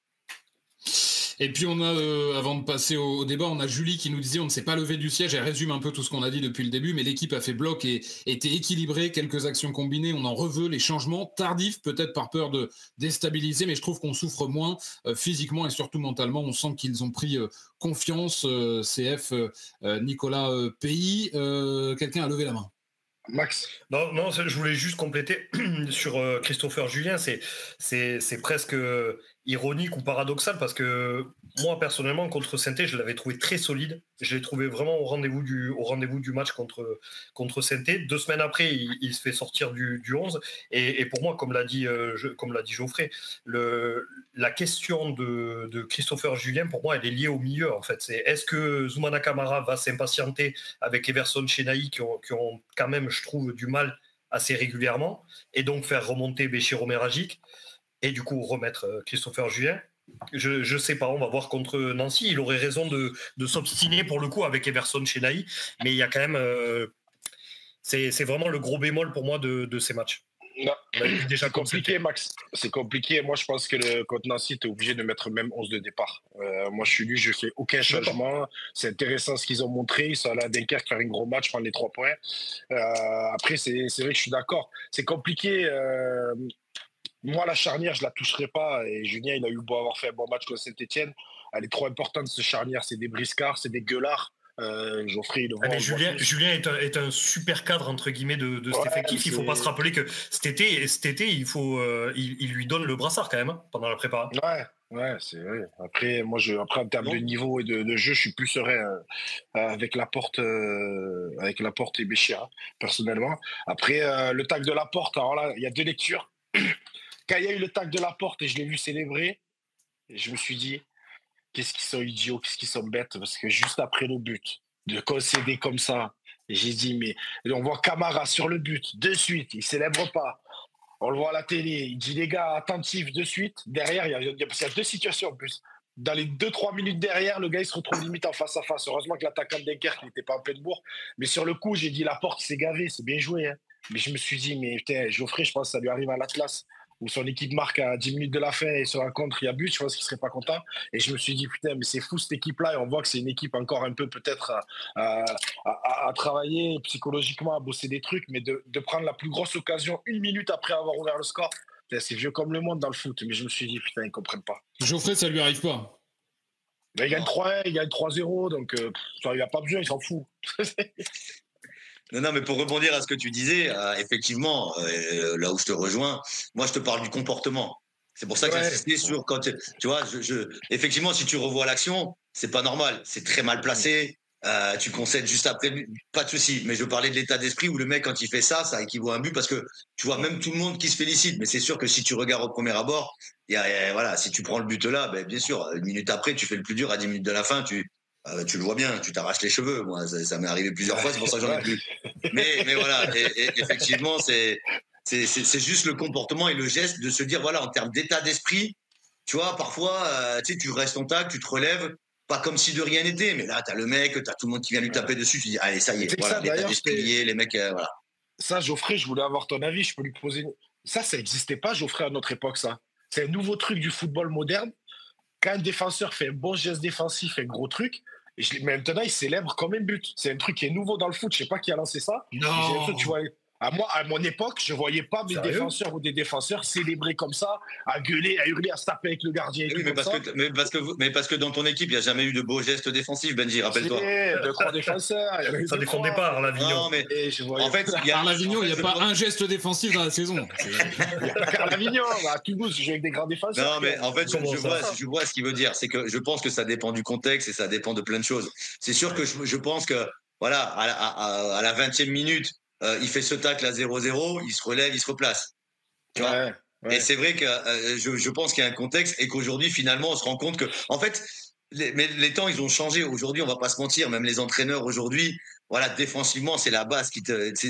Et puis on a, avant de passer au débat, on a Julie qui nous disait on ne s'est pas levé du siège. Elle résume un peu tout ce qu'on a dit depuis le début, mais l'équipe a fait bloc et était équilibrée. Quelques actions combinées, on en reveut. Les changements tardifs, peut-être par peur de déstabiliser, mais je trouve qu'on souffre moins physiquement et surtout mentalement. On sent qu'ils ont pris confiance. CF, Nicolas Pays. Quelqu'un a levé la main. Max. Non, je voulais juste compléter sur Christopher Julien. C'est presque ironique ou paradoxal parce que moi personnellement contre Saint-Étienne, je l'avais trouvé très solide. Je l'ai trouvé vraiment au rendez-vous du match contre Saint-Étienne. 2 semaines après, il se fait sortir du 11. Et pour moi, comme l'a dit Geoffrey, la question de Christopher Julien, pour moi, elle est liée au milieu en fait. Est-ce que Zoumana Camara va s'impatienter avec Everson Chenahi qui ont quand même, je trouve, du mal assez régulièrement, et donc faire remonter Béchir Omeragic et du coup remettre Christopher Julien? Je sais pas, on va voir contre Nancy. Il aurait raison de s'obstiner pour le coup avec Everson Chenahi, mais il y a quand même c'est vraiment le gros bémol pour moi de ces matchs. Non, c'est compliqué, Max. C'est compliqué. Moi, je pense que contre Nancy, tu es obligé de mettre même 11 de départ. Moi, je suis lui, je fais aucun changement. C'est intéressant ce qu'ils ont montré. Ils sont allés à Dunkerque faire un gros match, prendre les 3 points. Après, c'est vrai que je suis d'accord. C'est compliqué. Moi, la charnière, je ne la toucherai pas. Et Julien, il a eu beau avoir fait un bon match contre Saint-Etienne. Elle est trop importante, cette charnière. C'est des briscards, c'est des gueulards. Geoffrey, Julien est un super cadre entre guillemets de cet effectif. Il ne faut pas se rappeler que cet été il lui donne le brassard quand même pendant la préparation. Ouais, c'est vrai. Après, moi, en termes de niveau et de jeu, je suis plus serein avec Laporte et Béchia, personnellement. Après, le tag de Laporte, alors là, il y a 2 lectures. Quand il y a eu le tag de Laporte et je l'ai vu célébrer, je me suis dit, qu'est-ce qu'ils sont idiots, qu'est-ce qu'ils sont bêtes, parce que juste après le but, de concéder comme ça, j'ai dit, mais on voit Camara sur le but, de suite, il ne célèbre pas. On le voit à la télé, il dit les gars, attentifs, de suite. Derrière, il y a 2 situations en plus. Dans les 2-3 minutes derrière, le gars, il se retrouve limite en face à face. Heureusement que l'attaquant de Dunkerque n'était pas en pleine bourre. Mais sur le coup, j'ai dit, Laporte, il s'est gavé, c'est bien joué. Mais je me suis dit, mais putain, Geoffrey, je pense que ça lui arrive à l'Atlas. où son équipe marque à 10 minutes de la fin et sur un contre, il y a but, je pense qu'il ne serait pas content. Et je me suis dit, putain, mais c'est fou cette équipe-là. Et on voit que c'est une équipe encore un peu peut-être à travailler psychologiquement, à bosser des trucs, mais de prendre la plus grosse occasion 1 minute après avoir ouvert le score. C'est vieux comme le monde dans le foot. Mais je me suis dit, putain, ils ne comprennent pas. Geoffrey, ça lui arrive pas. Il gagne 3-1, il gagne 3-0, donc il n'y a pas besoin, il s'en fout. Non, mais pour rebondir à ce que tu disais, effectivement, là où je te rejoins, moi je te parle du comportement. C'est pour ça que j'insistais sur quand tu vois, effectivement, si tu revois l'action, c'est pas normal, c'est très mal placé. Tu concèdes juste après, pas de souci. Mais je parlais de l'état d'esprit où le mec, quand il fait ça, ça équivaut à un but parce que tu vois même tout le monde qui se félicite. Mais c'est sûr que si tu regardes au premier abord, voilà, si tu prends le but là, ben, bien sûr, 1 minute après, tu fais le plus dur à 10 minutes de la fin, tu le vois bien, tu t'arraches les cheveux. Moi, ça m'est arrivé plusieurs fois, c'est pour ça que j'en ai plus. Mais voilà, et effectivement, c'est juste le comportement et le geste de se dire, voilà, en termes d'état d'esprit, tu vois, parfois, tu restes en tac, tu te relèves. Pas comme si de rien n'était, mais là, t'as le mec, t'as tout le monde qui vient lui taper dessus. Tu dis, allez, ça y est, voilà, l'état d'esprit, les mecs, voilà. Ça, Geoffrey, je voulais avoir ton avis, je peux lui poser. Ça n'existait pas, Geoffrey, à notre époque, ça. C'est un nouveau truc du football moderne. Quand un défenseur fait un bon geste défensif, un gros truc, mais maintenant, il célèbre comme un but. C'est un truc qui est nouveau dans le foot. Je sais pas qui a lancé ça. Non. Tu vois. À mon époque, je ne voyais pas mes défenseurs ou des défenseurs célébrer comme ça, à gueuler, à hurler, à se taper avec le gardien. Oui, mais parce que dans ton équipe, il n'y a jamais eu de beaux gestes défensif, Benji, rappelle-toi. De grands défenseurs. Ça défendait pas à l'Avignon. Non, mais en fait, à l'Avignon, il n'y a pas un geste défensif dans la saison. Il n'y a pas qu'à l'Avignon. À Toulouse, je joue avec des grands défenseurs. Non, mais en fait, je vois ce qu'il veut dire. C'est que je pense que ça dépend du contexte et ça dépend de plein de choses. C'est sûr que je pense que, voilà, à la 20e minute, il fait ce tacle à 0-0, il se relève, il se replace. Tu vois. Et c'est vrai que je pense qu'il y a un contexte et qu'aujourd'hui, finalement, on se rend compte que, en fait, les temps, ils ont changé. Aujourd'hui, on va pas se mentir, même les entraîneurs aujourd'hui, voilà, défensivement, c'est la base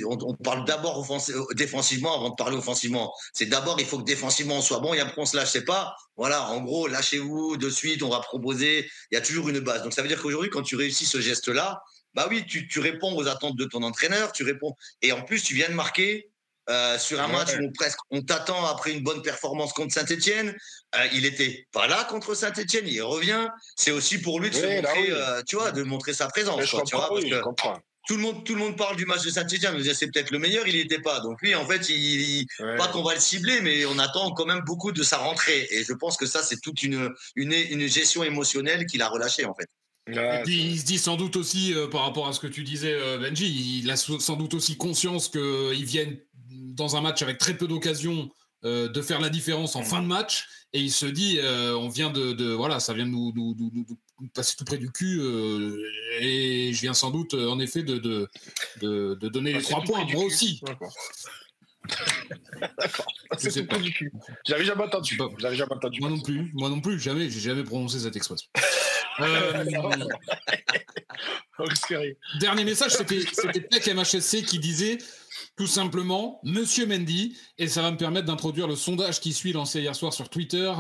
on parle d'abord défensivement avant de parler offensivement. C'est d'abord, il faut que défensivement, on soit bon et après, on se lâche. C'est pas, voilà, en gros, lâchez-vous de suite, on va proposer. Il y a toujours une base. Donc, ça veut dire qu'aujourd'hui, quand tu réussis ce geste-là, bah oui, tu réponds aux attentes de ton entraîneur, tu réponds. Et en plus, tu viens de marquer sur un match où on t'attend après une bonne performance contre Saint-Etienne. Il n'était pas là contre Saint-Etienne, il revient. C'est aussi pour lui de se montrer, tu vois, de montrer sa présence. Tu vois, parce que tout le monde parle du match de Saint-Etienne. On disait c'est peut-être le meilleur, il n'y était pas. Donc lui, en fait, pas qu'on va le cibler, mais on attend quand même beaucoup de sa rentrée. Et je pense que ça, c'est toute une gestion émotionnelle qu'il a relâchée, en fait. Et puis il se dit sans doute aussi, par rapport à ce que tu disais, Benji, il a sans doute aussi conscience qu'ils viennent dans un match avec très peu d'occasions de faire la différence en fin de match, et il se dit, on vient voilà, ça vient de nous passer tout près du cul, et je viens sans doute, en effet, de donner les 3 points, moi aussi. D'accord. C'est tout près du cul. J'avais jamais entendu. Moi non plus, jamais, j'ai jamais prononcé cette expression. Dernier message, c'était Peck MHSC qui disait tout simplement Monsieur Mendy, et ça va me permettre d'introduire le sondage qui suit, lancé hier soir sur Twitter,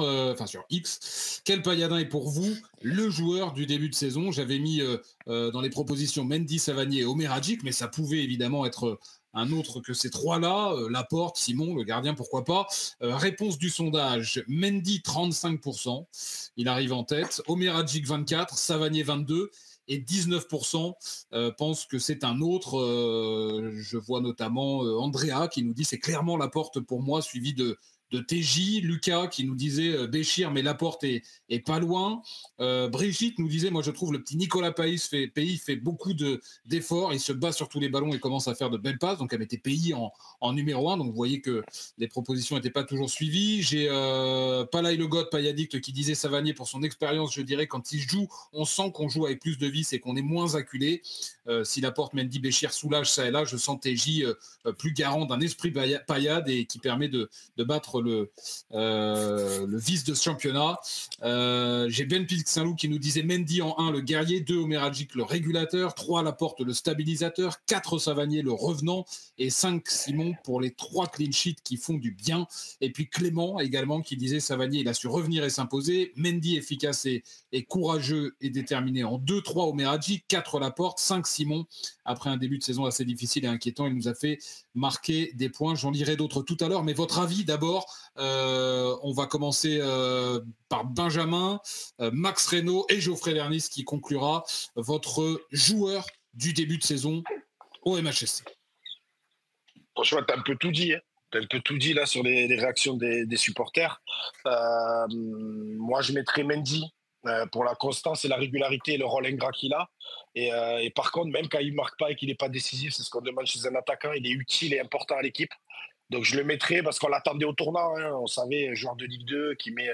sur X. Quel Payadin est pour vous le joueur du début de saison? J'avais mis dans les propositions Mendy, Savanier et Omer Hadjik, mais ça pouvait évidemment être un autre que ces 3-là, Laporte, Simon, le gardien, pourquoi pas. Réponse du sondage, Mendy 35%, il arrive en tête, Omer Hadjik 24%, Savanier 22%, et 19% pensent que c'est un autre. Je vois notamment Andrea qui nous dit c'est clairement Laporte pour moi, suivi de TJ, Lucas qui nous disait Béchir, mais Laporte est pas loin. Brigitte nous disait, moi je trouve le petit Nicolas Pays fait beaucoup d'efforts, il se bat sur tous les ballons et commence à faire de belles passes, donc elle mettait Pays en numéro 1, donc vous voyez que les propositions n'étaient pas toujours suivies. J'ai Palay Le God, Payaddict qui disait Savanier pour son expérience, je dirais, quand il joue, on sent qu'on joue avec plus de vis et qu'on est moins acculé. Si Laporte, Mendy, Béchir soulage ça et là, je sens TJ plus garant d'un esprit Payad et qui permet de battre le vice de ce championnat. J'ai Ben Saint-Loup qui nous disait Mendy en 1 le guerrier, 2 Omer Hadjik le régulateur, 3 Laporte le stabilisateur, 4 Savanier le revenant et 5 Simon pour les 3 clean sheets qui font du bien. Et puis Clément également qui disait Savanier il a su revenir et s'imposer, Mendy efficace et courageux et déterminé en 2, 3 Omer Hadjik, 4 Laporte, 5 Simon. Après un début de saison assez difficile et inquiétant, il nous a fait marquer des points. J'en lirai d'autres tout à l'heure, mais votre avis d'abord On va commencer par Benjamin, Max Reynaud et Geoffrey Vernis qui conclura votre joueur du début de saison au MHSC. Franchement, tu as un peu tout dit. Tu as un peu tout dit là sur les réactions des supporters. Moi, je mettrais Mendy pour la constance et la régularité et le rôle ingrat qu'il a. Et par contre, même quand il ne marque pas et qu'il n'est pas décisif, c'est ce qu'on demande chez un attaquant, il est utile et important à l'équipe. Donc je le mettrais parce qu'on l'attendait au tournant. On savait, joueur de Ligue 2 qui met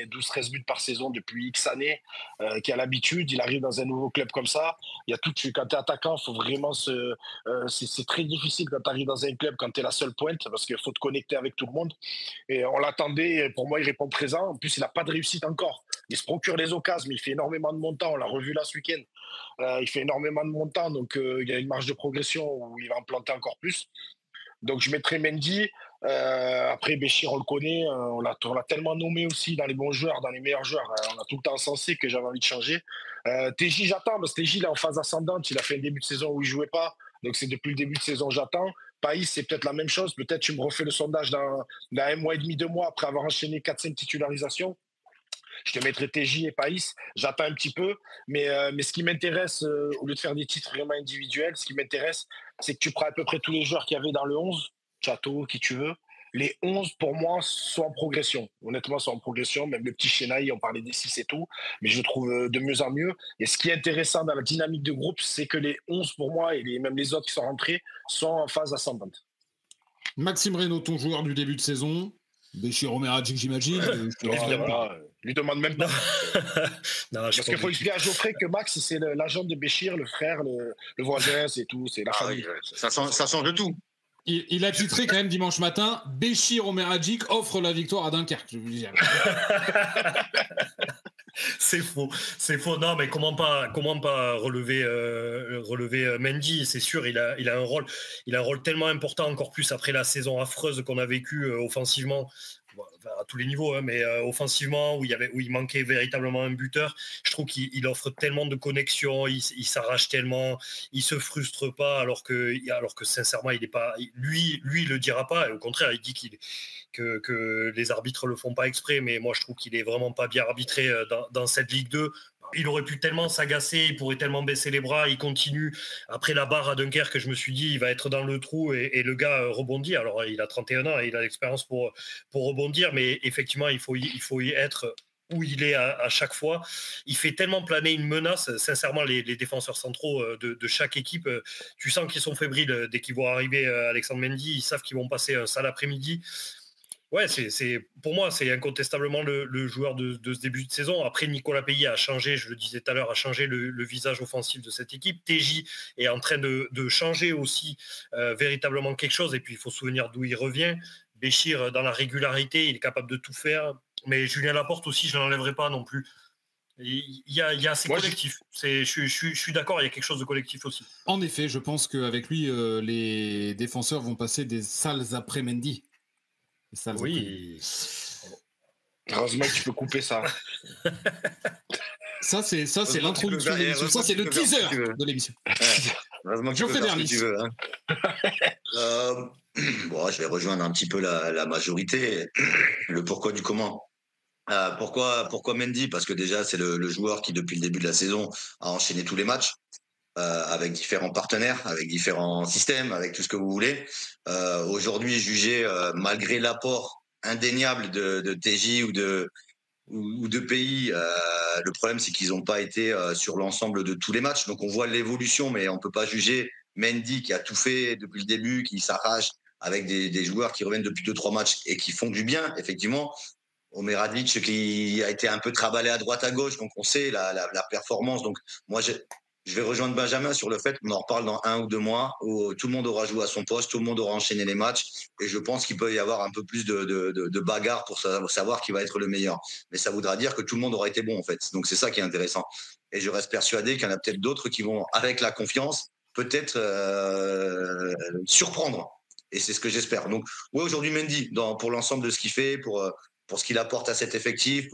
12-13 buts par saison depuis X années, qui a l'habitude, il arrive dans un nouveau club comme ça. Il y a tout, quand tu es attaquant, faut vraiment c'est très difficile quand tu arrives dans un club, quand tu es la seule pointe, parce qu'il faut te connecter avec tout le monde. Et on l'attendait, et pour moi, il répond présent. En plus, il n'a pas de réussite encore. Il se procure les occasions, mais il fait énormément de montants. On l'a revu là ce week-end. Il fait énormément de montants, donc il y a une marge de progression où il va en planter encore plus. Donc, je mettrais Mendy. Après, Béchir, on le connaît. On l'a tellement nommé aussi dans les bons joueurs, dans les meilleurs joueurs. On a tout le temps encensé que j'avais envie de changer. TJ, j'attends, parce que TJ, il est en phase ascendante. Il a fait un début de saison où il ne jouait pas. Donc, c'est depuis le début de saison, j'attends. Païs, c'est peut-être la même chose. Peut-être tu me refais le sondage dans 1 mois et demi, 2 mois, après avoir enchaîné 4-5 titularisations. Je te mettrai TJ et Païs. J'attends un petit peu. Mais ce qui m'intéresse, au lieu de faire des titres vraiment individuels, ce qui m'intéresse, c'est que tu prends à peu près tous les joueurs qu'il y avait dans le 11, Chateau, qui tu veux. Les 11, pour moi, sont en progression. Honnêtement, sont en progression. Même le petit Chenaï, on parlait des 6 et tout. Mais je le trouve de mieux en mieux. Et ce qui est intéressant dans la dynamique de groupe, c'est que les 11, pour moi, et même les autres qui sont rentrés, sont en phase ascendante. Maxime Reynaud, ton joueur du début de saison. Béchir Omeradjik, j'imagine. Lui demande même pas. Non, parce qu'il faut expliquer à Geoffrey que Max, c'est l'agent de Béchir, le frère, le voisin, c'est tout. C'est la famille. Oui, ça change de tout. Il a titré quand même dimanche matin, Béchir Omeradjik offre la victoire à Dunkerque. C'est faux. Non, mais comment pas relever Mendy, c'est sûr. Il a un rôle tellement important, encore plus après la saison affreuse qu'on a vécue offensivement. À tous les niveaux, mais offensivement, où il manquait véritablement un buteur. Je trouve qu'il offre tellement de connexions, il s'arrache tellement, il se frustre pas, alors que sincèrement, il est pas. Lui, il le dira pas. Et au contraire, il dit que les arbitres le font pas exprès. Mais moi, je trouve qu'il est vraiment pas bien arbitré dans cette Ligue 2. Il aurait pu tellement s'agacer, il pourrait tellement baisser les bras, il continue. Après la barre à Dunkerque, je me suis dit, il va être dans le trou et le gars rebondit. Alors, il a 31 ans et il a l'expérience pour rebondir, mais effectivement, il faut y être où il est à chaque fois. Il fait tellement planer une menace. Sincèrement, les défenseurs centraux de chaque équipe, tu sens qu'ils sont fébriles dès qu'ils voient arriver Alexandre Mendy. Ils savent qu'ils vont passer un sale après-midi. Ouais, pour moi, c'est incontestablement le joueur de ce début de saison. Après, Nicolas Payet a changé, je le disais tout à l'heure, a changé le visage offensif de cette équipe. TJ est en train de changer aussi véritablement quelque chose. Et puis, il faut se souvenir d'où il revient. Béchir, dans la régularité, il est capable de tout faire. Mais Julien Laporte aussi, je ne l'enlèverai pas non plus. Il y a ces collectifs. Je suis d'accord, il y a quelque chose de collectif aussi. En effet, je pense qu'avec lui, les défenseurs vont passer des sales après-Mendy. Oui. Heureusement que tu peux couper ça. Ça, c'est l'introduction de l'émission. Ça, c'est le teaser de l'émission. Heureusement que tu peux faire ce que tu veux. Je vais rejoindre un petit peu la majorité. Le pourquoi du comment. Pourquoi Mendy ? Parce que déjà, c'est le joueur qui, depuis le début de la saison, a enchaîné tous les matchs. Avec différents partenaires, avec différents systèmes, avec tout ce que vous voulez. Aujourd'hui, jugé malgré l'apport indéniable de TJ ou de pays, le problème c'est qu'ils n'ont pas été sur l'ensemble de tous les matchs. Donc on voit l'évolution, mais on ne peut pas juger Mendy qui a tout fait depuis le début, qui s'arrache avec des joueurs qui reviennent depuis 2-3 matchs et qui font du bien, effectivement. Omeradjik qui a été un peu traballé à droite à gauche, donc on sait la performance. Donc moi je vais rejoindre Benjamin sur le fait qu'on en reparle dans 1 ou 2 mois où tout le monde aura joué à son poste, tout le monde aura enchaîné les matchs et je pense qu'il peut y avoir un peu plus de bagarre pour savoir qui va être le meilleur. Mais ça voudra dire que tout le monde aura été bon en fait. Donc c'est ça qui est intéressant. Et je reste persuadé qu'il y en a peut-être d'autres qui vont, avec la confiance, peut-être surprendre. Et c'est ce que j'espère. Donc ouais, aujourd'hui Mendy, pour l'ensemble de ce qu'il fait, pour ce qu'il apporte à cet effectif,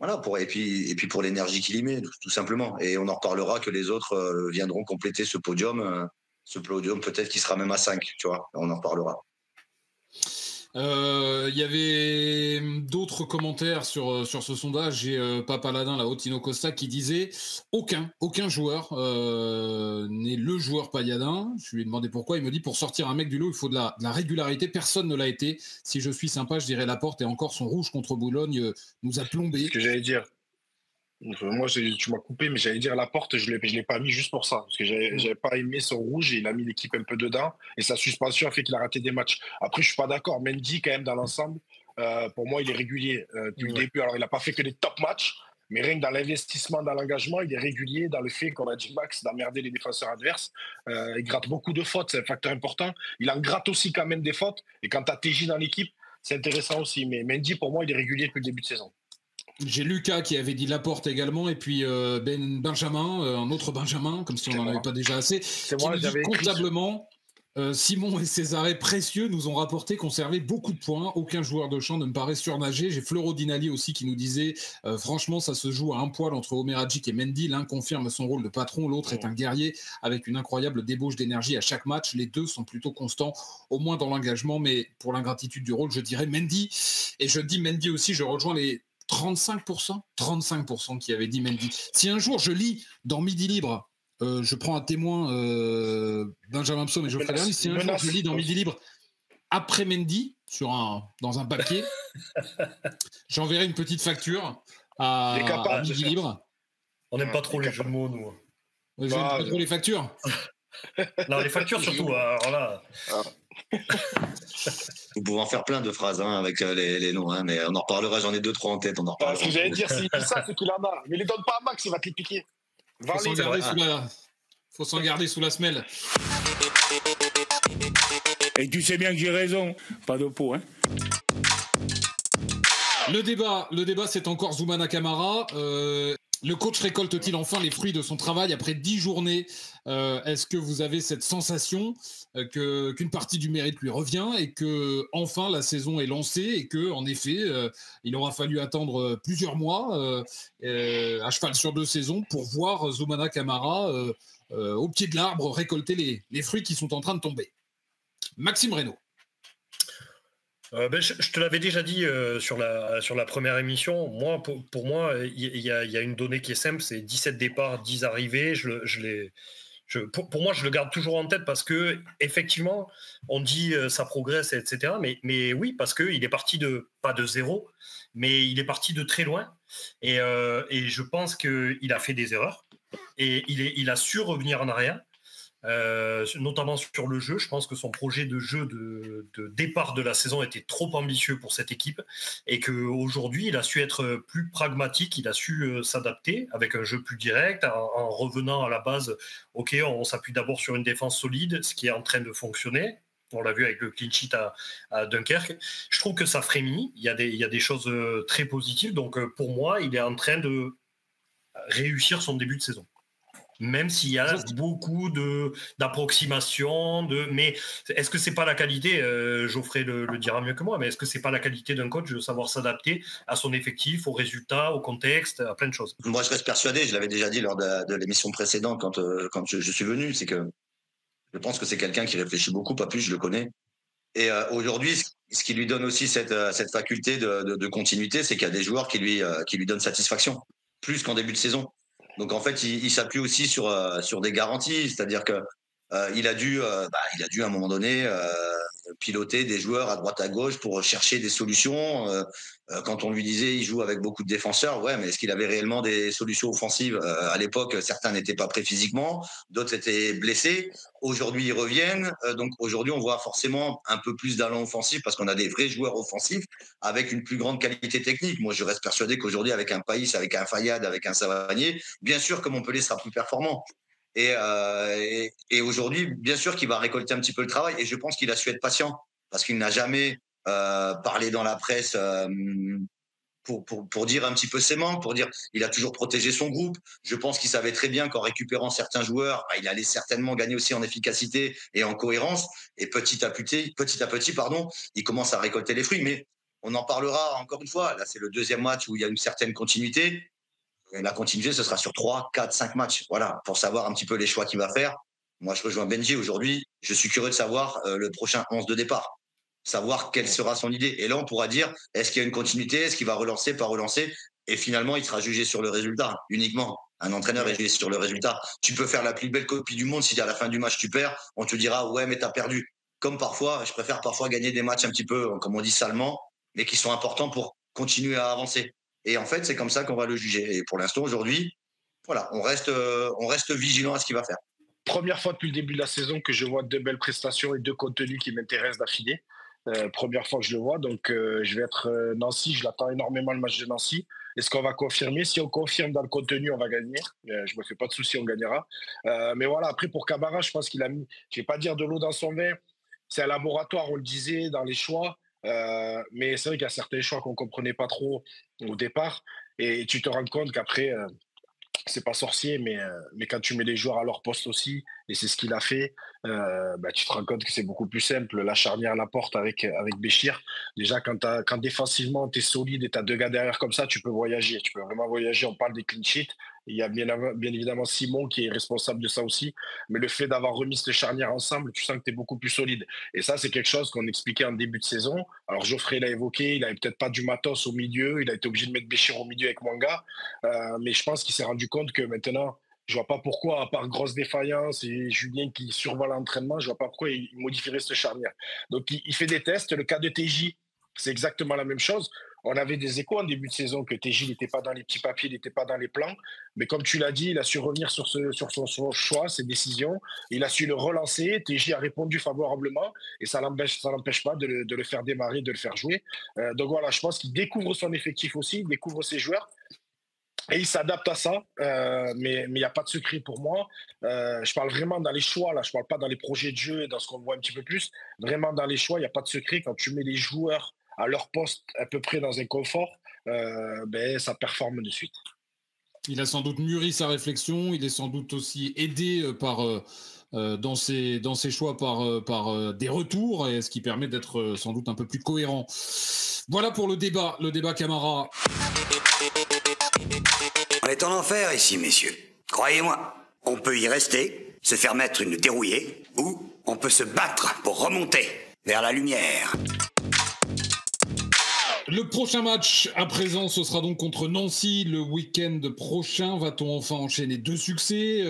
et puis pour l'énergie qu'il y met, tout simplement. Et on en reparlera que les autres viendront compléter ce podium peut-être qu'il sera même à 5, tu vois. On en reparlera. Il y avait d'autres commentaires sur ce sondage. J'ai Papaladin, la Otino Costa, qui disait aucun joueur n'est le joueur Payadin. Je lui ai demandé pourquoi. Il me dit pour sortir un mec du lot, il faut de la régularité. Personne ne l'a été. Si je suis sympa, je dirais Laporte, et encore son rouge contre Boulogne nous a plombé. C'est ce que j'allais dire. Moi, tu m'as coupé, mais j'allais dire Laporte, je l'ai pas mis juste pour ça. Parce que j'avais pas aimé son rouge et il a mis l'équipe un peu dedans. Et sa suspension a fait qu'il a raté des matchs. Après, je suis pas d'accord. Mendy, quand même, dans l'ensemble, pour moi, il est régulier depuis le début. Alors, il n'a pas fait que des top matchs, mais rien que dans l'investissement, dans l'engagement, il est régulier dans le fait, comme a dit Max, d'emmerder les défenseurs adverses. Il gratte beaucoup de fautes, c'est un facteur important. Il en gratte aussi quand même des fautes. Et quand tu as TJ dans l'équipe, c'est intéressant aussi. Mais Mendy, pour moi, il est régulier depuis le début de saison. J'ai Lucas qui avait dit Laporte également, et puis Benjamin, un autre Benjamin, comme si on n'en avait pas déjà assez, qui nous dit comptablement, Simon et Césaré précieux nous ont rapporté qu'on servait beaucoup de points, aucun joueur de champ ne me paraît surnager. J'ai Fleuro Dinali aussi qui nous disait franchement ça se joue à un poil entre Omer Hadjic et Mendy, l'un confirme son rôle de patron, l'autre est un guerrier avec une incroyable débauche d'énergie à chaque match, les deux sont plutôt constants, au moins dans l'engagement, mais pour l'ingratitude du rôle je dirais Mendy, et je dis Mendy aussi, je rejoins les 35% qui avait dit Mendy. Si un jour je lis dans Midi Libre, je prends un témoin Benjamin Psaume et Geoffrey Bernis, si un jour je lis dans Midi Libre après Mendy dans un papier, j'enverrai une petite facture à Midi Libre. On n'aime pas trop les jeux de mots, nous. Vous n'aimez pas trop les factures? Non, les factures surtout. Alors là. Vous pouvez en faire plein de phrases avec les noms, mais on en reparlera, j'en ai 2-3 en tête. Ce que j'allais dire, s'il dit ça, c'est qu'il en a. Mais les donne pas à Max, il va te les piquer. Faut s'en garder sous la semelle. Et tu sais bien que j'ai raison, pas de pot, hein. Le débat, c'est encore Zoumana Camara. Le coach récolte-t-il enfin les fruits de son travail après 10 journées? Est-ce que vous avez cette sensation qu'une partie du mérite lui revient et que enfin la saison est lancée et que en effet il aura fallu attendre plusieurs mois à cheval sur 2 saisons pour voir Zoumana Camara au pied de l'arbre récolter les fruits qui sont en train de tomber? Maxime Reynaud. Je te l'avais déjà dit sur la première émission. Moi, pour moi, il y a une donnée qui est simple, c'est 17 départs, 10 arrivées. Pour moi, je le garde toujours en tête parce que effectivement, on dit ça progresse, etc. Mais oui, parce qu'il est parti pas de zéro, mais il est parti de très loin. Et je pense qu'il a fait des erreurs et il a su revenir en arrière. Notamment sur le jeu, je pense que son projet de jeu de départ de la saison était trop ambitieux pour cette équipe et qu'aujourd'hui il a su être plus pragmatique, il a su s'adapter avec un jeu plus direct en revenant à la base. Ok, on s'appuie d'abord sur une défense solide, ce qui est en train de fonctionner. On l'a vu avec le clean sheet à Dunkerque. Je trouve que ça frémit, il y a des choses très positives, donc pour moi il est en train de réussir son début de saison. Même s'il y a beaucoup d'approximations, mais est-ce que c'est pas la qualité, Geoffrey le dira mieux que moi, mais est-ce que c'est pas la qualité d'un coach de savoir s'adapter à son effectif, aux résultats, au contexte, à plein de choses? Moi, je reste persuadé, je l'avais déjà dit lors de l'émission précédente quand je suis venu, c'est que je pense que c'est quelqu'un qui réfléchit beaucoup, pas plus, je le connais. Et aujourd'hui, ce qui lui donne aussi cette faculté de continuité, c'est qu'il y a des joueurs qui lui donnent satisfaction, plus qu'en début de saison. Donc en fait, il s'appuie aussi sur des garanties, c'est-à-dire que il a dû à un moment donné piloter des joueurs à droite à gauche pour chercher des solutions. Quand on lui disait il joue avec beaucoup de défenseurs, ouais, mais est-ce qu'il avait réellement des solutions offensives? À l'époque, certains n'étaient pas prêts physiquement, d'autres étaient blessés. Aujourd'hui, ils reviennent. Donc aujourd'hui, on voit forcément un peu plus d'allant offensif parce qu'on a des vrais joueurs offensifs avec une plus grande qualité technique. Moi, je reste persuadé qu'aujourd'hui, avec un Païs, avec un Fayad, avec un Savanier, bien sûr que Montpellier sera plus performant. Et aujourd'hui, bien sûr qu'il va récolter un petit peu le travail. Et je pense qu'il a su être patient parce qu'il n'a jamais parlé dans la presse pour dire un petit peu ses manques, pour dire il a toujours protégé son groupe. Je pense qu'il savait très bien qu'en récupérant certains joueurs, il allait certainement gagner aussi en efficacité et en cohérence. Et petit à petit, il commence à récolter les fruits. Mais on en parlera encore une fois. Là, c'est le 2e match où il y a une certaine continuité. La continuité, ce sera sur 3, 4, 5 matchs. Voilà, pour savoir un petit peu les choix qu'il va faire. Moi, je rejoins Benji aujourd'hui. Je suis curieux de savoir le prochain 11 de départ. savoir quelle sera son idée. Et là, on pourra dire, est-ce qu'il y a une continuité, est-ce qu'il va relancer, pas relancer? Et finalement, il sera jugé sur le résultat uniquement. Un entraîneur est jugé sur le résultat. Tu peux faire la plus belle copie du monde, si à la fin du match tu perds, on te dira ouais mais t'as perdu. Comme parfois, je préfère parfois gagner des matchs un petit peu, comme on dit salement, mais qui sont importants pour continuer à avancer. Et en fait, c'est comme ça qu'on va le juger. Et pour l'instant, aujourd'hui, voilà, on reste vigilant à ce qu'il va faire. Première fois depuis le début de la saison que je vois 2 belles prestations et 2 contenus qui m'intéressent d'affilée. Première fois que je le vois, donc je vais être Nancy, je l'attends énormément le match de Nancy. Est-ce qu'on va confirmer? Si on confirme dans le contenu, on va gagner. Je me fais pas de soucis, on gagnera. Mais voilà, après pour Camara, je pense qu'il a mis, je vais pas dire de l'eau dans son vin, c'est un laboratoire, on le disait, dans les choix. Mais c'est vrai qu'il y a certains choix qu'on comprenait pas trop au départ. Et tu te rends compte qu'après, c'est pas sorcier, mais quand tu mets les joueurs à leur poste aussi, et c'est ce qu'il a fait, tu te rends compte que c'est beaucoup plus simple. La charnière Laporte avec Béchir, déjà quand défensivement tu es solide et tu as 2 gars derrière comme ça, tu peux voyager, tu peux vraiment voyager. On parle des clean sheets. Il y a bien évidemment Simon qui est responsable de ça aussi, mais le fait d'avoir remis cette charnière ensemble, tu sens que tu es beaucoup plus solide. Et ça, c'est quelque chose qu'on expliquait en début de saison. Alors Geoffrey l'a évoqué, il n'avait peut-être pas du matos au milieu, il a été obligé de mettre Béchir au milieu avec Mwanga, mais je pense qu'il s'est rendu compte que maintenant, je vois pas pourquoi, à part grosse défaillance et Julien qui survole l'entraînement, je vois pas pourquoi il modifierait cette charnière. Donc il fait des tests. Le cas de TJ, c'est exactement la même chose. On avait des échos en début de saison que TJ n'était pas dans les petits papiers, il n'était pas dans les plans. Mais comme tu l'as dit, il a su revenir sur son choix, ses décisions. Il a su le relancer. TJ a répondu favorablement et ça l'empêche pas de le faire démarrer, de le faire jouer. Donc voilà, je pense qu'il découvre son effectif aussi, il découvre ses joueurs. Et il s'adapte à ça, mais il n'y a pas de secret pour moi. Je parle vraiment dans les choix, là. Je ne parle pas dans les projets de jeu et dans ce qu'on voit un petit peu plus. Vraiment dans les choix, il n'y a pas de secret. Quand tu mets les joueurs à leur poste à peu près dans un confort, ça performe de suite. Il a sans doute mûri sa réflexion, il est sans doute aussi aidé dans ses choix par des retours, et ce qui permet d'être sans doute un peu plus cohérent. Voilà pour le débat Camara. On est en enfer ici, messieurs. Croyez-moi, on peut y rester, se faire mettre une dérouillée, ou on peut se battre pour remonter vers la lumière. Le prochain match à présent, ce sera donc contre Nancy le week-end prochain. Va-t-on enfin enchaîner 2 succès?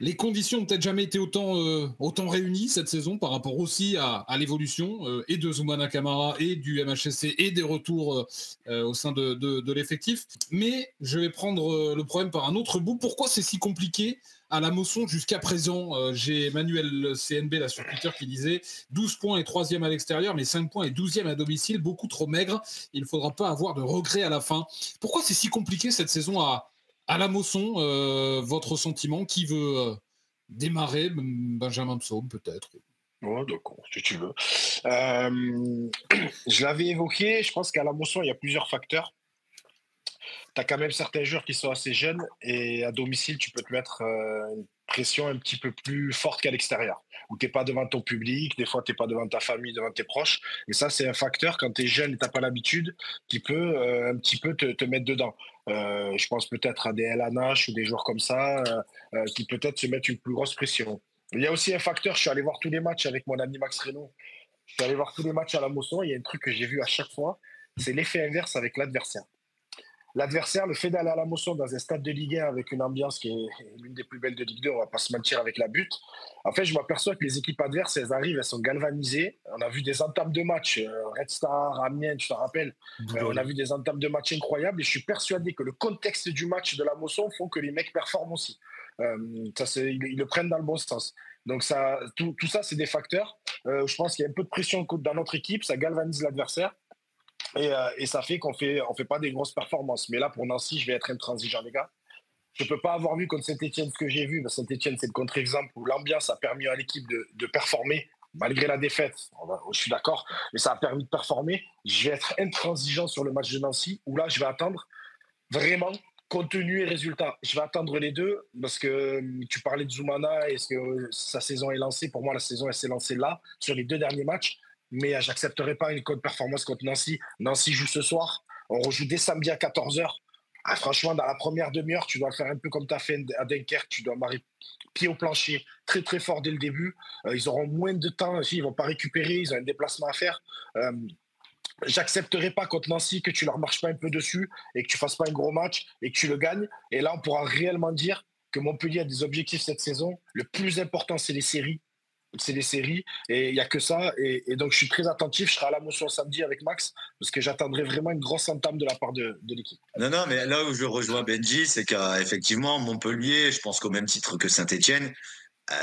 Les conditions n'ont peut-être jamais été autant réunies cette saison par rapport aussi à l'évolution et de Zoumana Camara et du MHSC et des retours au sein de l'effectif. Mais je vais prendre le problème par un autre bout. Pourquoi c'est si compliqué à la Mosson jusqu'à présent? J'ai Emmanuel CNB là sur Twitter qui disait 12 points et 3e à l'extérieur, mais 5 points et 12e à domicile, beaucoup trop maigre. Il ne faudra pas avoir de regrets à la fin. Pourquoi c'est si compliqué cette saison à la Mosson? Votre sentiment? Qui veut démarrer? Benjamin Psaume peut-être. Oh, d'accord, si tu veux. Je l'avais évoqué, je pense qu'à la Mosson, il y a plusieurs facteurs. Tu as quand même certains joueurs qui sont assez jeunes et à domicile, tu peux te mettre une pression un petit peu plus forte qu'à l'extérieur, où tu n'es pas devant ton public, des fois tu n'es pas devant ta famille, devant tes proches. Et ça, c'est un facteur, quand tu es jeune et tu n'as pas l'habitude, qui peut un petit peu te mettre dedans. Je pense peut-être à des LNH ou des joueurs comme ça qui peut-être se mettent une plus grosse pression. Il y a aussi un facteur, je suis allé voir tous les matchs avec mon ami Max Reynaud. Je suis allé voir tous les matchs à la Mosson, il y a un truc que j'ai vu à chaque fois, c'est l'effet inverse avec l'adversaire. L'adversaire, le fait d'aller à la Mosson dans un stade de Ligue 1 avec une ambiance qui est l'une des plus belles de Ligue 2, on ne va pas se mentir avec la butte. En fait, je m'aperçois que les équipes adverses, elles arrivent, elles sont galvanisées. On a vu des entames de match, Red Star, Amiens, tu te rappelles. On a vu des entames de match incroyables et je suis persuadé que le contexte du match de la Mosson font que les mecs performent aussi. Ils le prennent dans le bon sens. Donc tout ça, c'est des facteurs. Je pense qu'il y a un peu de pression dans notre équipe, ça galvanise l'adversaire. Et ça fait qu'on fait pas des grosses performances. Mais là, pour Nancy, je vais être intransigeant, les gars. Je ne peux pas avoir vu contre Saint-Etienne ce que j'ai vu. Saint-Etienne, c'est le contre-exemple où l'ambiance a permis à l'équipe de performer, malgré la défaite. Je suis d'accord, mais ça a permis de performer. Je vais être intransigeant sur le match de Nancy, où là, je vais attendre vraiment contenu et résultat. Je vais attendre les deux, parce que tu parlais de Zoumana, est-ce que sa saison est lancée? Pour moi, la saison, elle s'est lancée là, sur les 2 derniers matchs. Mais j'accepterai pas une contre-performance contre Nancy. Nancy joue ce soir. On rejoue dès samedi à 14h. Franchement, dans la première demi-heure, tu dois faire un peu comme tu as fait à Dunkerque. Tu dois marrer pied au plancher très, très fort dès le début. Ils auront moins de temps aussi. Ils ne vont pas récupérer. Ils ont un déplacement à faire. J'accepterai pas contre Nancy que tu leur marches pas un peu dessus et que tu fasses pas un gros match et que tu le gagnes. Et là, on pourra réellement dire que Montpellier a des objectifs cette saison. Le plus important, c'est les séries. C'est les séries et il n'y a que ça. Et donc, je suis très attentif. Je serai à la Mosson samedi avec Max parce que j'attendrai vraiment une grosse entame de la part de l'équipe. Non, mais là où je rejoins Benji, c'est qu'effectivement, Montpellier, je pense qu'au même titre que Saint-Etienne,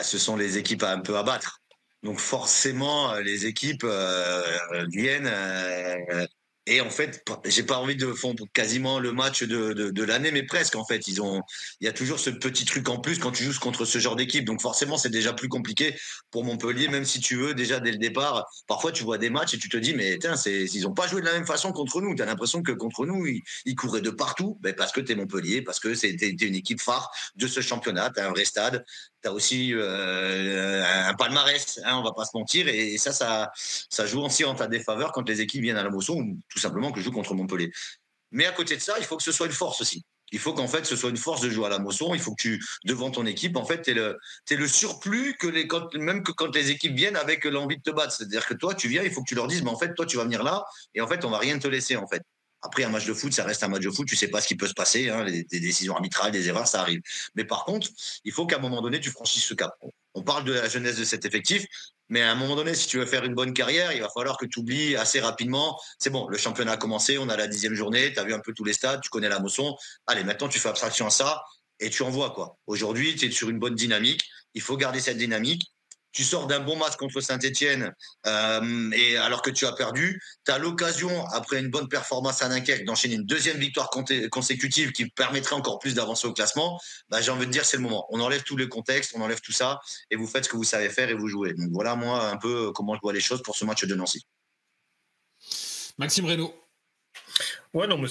ce sont les équipes un peu à battre. Donc forcément, les équipes viennent et en fait, j'ai pas envie de fondre quasiment le match de l'année, mais presque en fait. Il y a toujours ce petit truc en plus quand tu joues contre ce genre d'équipe. Donc forcément, c'est déjà plus compliqué pour Montpellier, même si tu veux déjà dès le départ. Parfois, tu vois des matchs et tu te dis, mais ils ont pas joué de la même façon contre nous. T'as l'impression que contre nous, ils couraient de partout, parce que t'es Montpellier, parce que c'était une équipe phare de ce championnat. T'as un vrai stade. T'as aussi un palmarès, on va pas se mentir, et ça joue aussi en ta défaveur quand les équipes viennent à la Mosson ou tout simplement que jouent contre Montpellier. Mais à côté de ça, il faut que ce soit une force aussi. Il faut qu'en fait, ce soit une force de jouer à la Mosson. Il faut que devant ton équipe, en fait, t'es le surplus même que quand les équipes viennent avec l'envie de te battre. C'est-à-dire que toi, tu viens, il faut que tu leur dises, mais en fait, toi, tu vas venir là, et en fait, on va rien te laisser, en fait. Après, un match de foot, ça reste un match de foot. Tu sais pas ce qui peut se passer. Des décisions arbitrales, des erreurs, ça arrive. Mais par contre, il faut qu'à un moment donné, tu franchisses ce cap. On parle de la jeunesse de cet effectif, mais à un moment donné, si tu veux faire une bonne carrière, il va falloir que tu oublies assez rapidement. C'est bon, le championnat a commencé, on a la 10e journée, tu as vu un peu tous les stades, tu connais la Mosson. Allez, maintenant, tu fais abstraction à ça et tu envoies, quoi. Aujourd'hui, tu es sur une bonne dynamique. Il faut garder cette dynamique. Tu sors d'un bon match contre Saint-Etienne et alors que tu as perdu, tu as l'occasion, après une bonne performance à Dunkerque, d'enchaîner une deuxième victoire consécutive qui permettrait encore plus d'avancer au classement. J'ai envie de dire, c'est le moment. On enlève tous les contextes, on enlève tout ça et vous faites ce que vous savez faire et vous jouez. Donc voilà, moi, un peu comment je vois les choses pour ce match de Nancy. Maxime Reynaud. Ouais, non, mais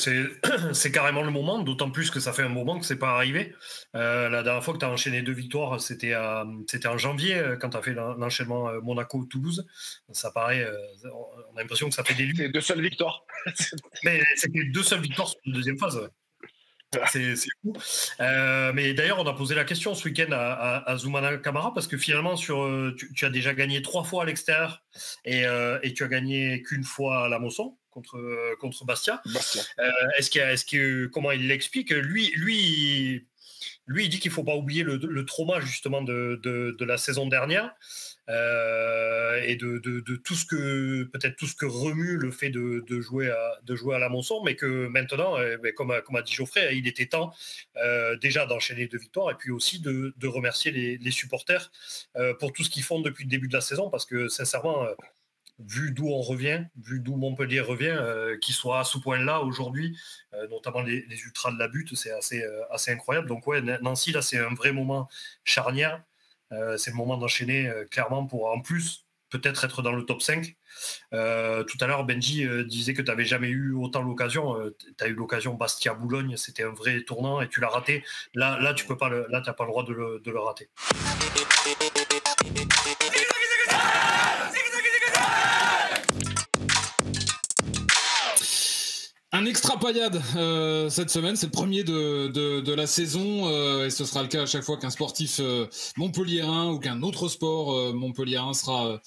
c'est carrément le moment, d'autant plus que ça fait un moment que c'est pas arrivé. La dernière fois que tu as enchaîné 2 victoires, c'était en janvier, quand tu as fait l'enchaînement Monaco-Toulouse. Ça paraît, on a l'impression que ça fait des luttes. C'est 2 seules victoires. Mais c'était 2 seules victoires sur la deuxième phase. C'est fou. Mais d'ailleurs, on a posé la question ce week-end à Zoumana Camara parce que finalement, tu as déjà gagné 3 fois à l'extérieur et tu as gagné qu'une fois à la Mosson contre Bastia. Comment il l'explique, lui, il dit qu'il ne faut pas oublier le trauma justement de la saison dernière. Et de tout ce que remue le fait de jouer à la Mosson, mais que maintenant, comme a dit Geoffrey, il était temps déjà d'enchaîner 2 victoires et puis aussi de remercier les supporters pour tout ce qu'ils font depuis le début de la saison, parce que sincèrement, vu d'où on revient, vu d'où Montpellier revient, qu'il soit à ce point-là aujourd'hui, notamment les ultras de la butte, c'est assez incroyable. Donc ouais, Nancy, là, c'est un vrai moment charnière. C'est le moment d'enchaîner clairement pour en plus peut-être être dans le top 5. Tout à l'heure, Benji disait que tu n'avais jamais eu autant l'occasion. Tu as eu l'occasion Bastia-Boulogne, c'était un vrai tournant et tu l'as raté. Là tu peux pas là, tu n'as pas le droit de le rater. Un extra paillade cette semaine, c'est le premier de la saison et ce sera le cas à chaque fois qu'un sportif montpelliérain ou qu'un autre sport montpelliérain sera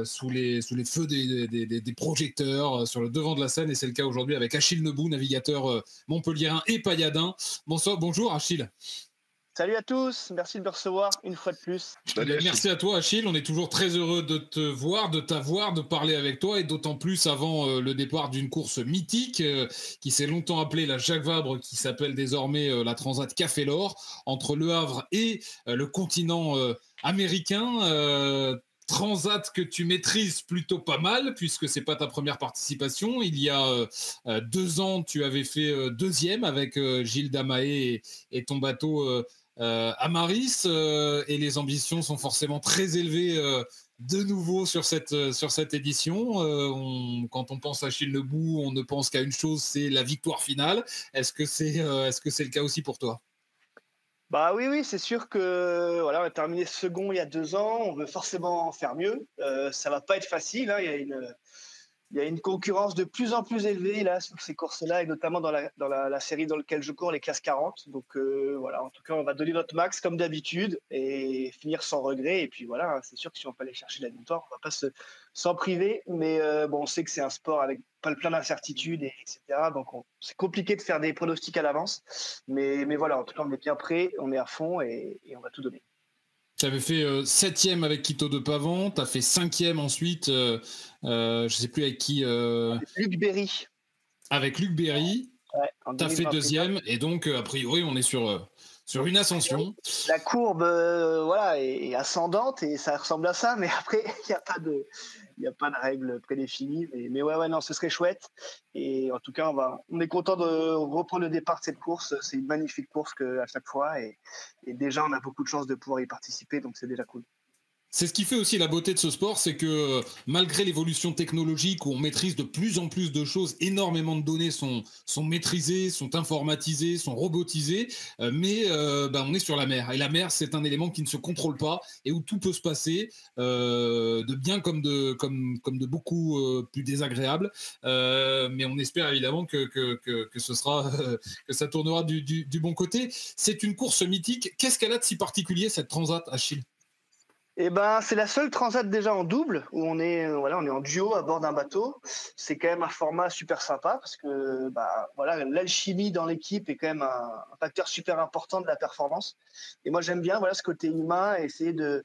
sous les feux des projecteurs sur le devant de la scène, et c'est le cas aujourd'hui avec Achille Nebou, navigateur montpelliérain et pailladin. Bonjour Achille. Salut à tous, merci de me recevoir une fois de plus. Merci à toi Achille, on est toujours très heureux de te voir, de t'avoir, de parler avec toi, et d'autant plus avant le départ d'une course mythique qui s'est longtemps appelée la Jacques Vabre, qui s'appelle désormais la Transat Café l'Or, entre Le Havre et le continent américain. Transat que tu maîtrises plutôt pas mal, puisque c'est pas ta première participation. Il y a 2 ans, tu avais fait 2e avec Gilles Damaé et ton bateau Amaris, et les ambitions sont forcément très élevées de nouveau sur cette édition. Quand on pense à Achille Nebou, on ne pense qu'à une chose, c'est la victoire finale. Est-ce que c'est le cas aussi pour toi ? Bah oui, c'est sûr que voilà, on a terminé second il y a 2 ans, on veut forcément faire mieux. Ça va pas être facile, hein. Il y a il y a une concurrence de plus en plus élevée là sur ces courses-là, et notamment dans la série dans laquelle je cours, les classes 40. Donc voilà, en tout cas, on va donner notre max comme d'habitude et finir sans regret. Et puis voilà, c'est sûr que si on peut aller chercher la victoire, on va pas s'en priver. Mais bon, on sait que c'est un sport avec plein d'incertitudes, etc. Donc c'est compliqué de faire des pronostics à l'avance. Mais voilà, en tout cas, on est bien prêt, on est à fond et on va tout donner. Tu avais fait 7e avec Quito de Pavon, tu as fait 5e ensuite, je ne sais plus avec qui. Avec Luc Berry. Avec Luc Berry, ouais, tu as fait 2e, et donc a priori on est sur une ascension. La courbe voilà, est ascendante et ça ressemble à ça, mais après, il n'y a pas de règle prédéfinie. Mais ouais, non, ce serait chouette. Et en tout cas, on est content de reprendre le départ de cette course. C'est une magnifique course à chaque fois. Et déjà, on a beaucoup de chance de pouvoir y participer, donc c'est déjà cool. C'est ce qui fait aussi la beauté de ce sport, c'est que malgré l'évolution technologique où on maîtrise de plus en plus de choses, énormément de données sont maîtrisées, sont informatisées, sont robotisées, mais on est sur la mer. Et la mer, c'est un élément qui ne se contrôle pas et où tout peut se passer, de bien comme de beaucoup plus désagréable. Mais on espère évidemment que ce sera que ça tournera du bon côté. C'est une course mythique. Qu'est-ce qu'elle a de si particulier, cette Transat, Achille ? Eh ben, c'est la seule transat déjà en double où on est en duo à bord d'un bateau. C'est quand même un format super sympa parce que l'alchimie dans l'équipe est quand même un facteur super important de la performance. Et moi j'aime bien ce côté humain, essayer de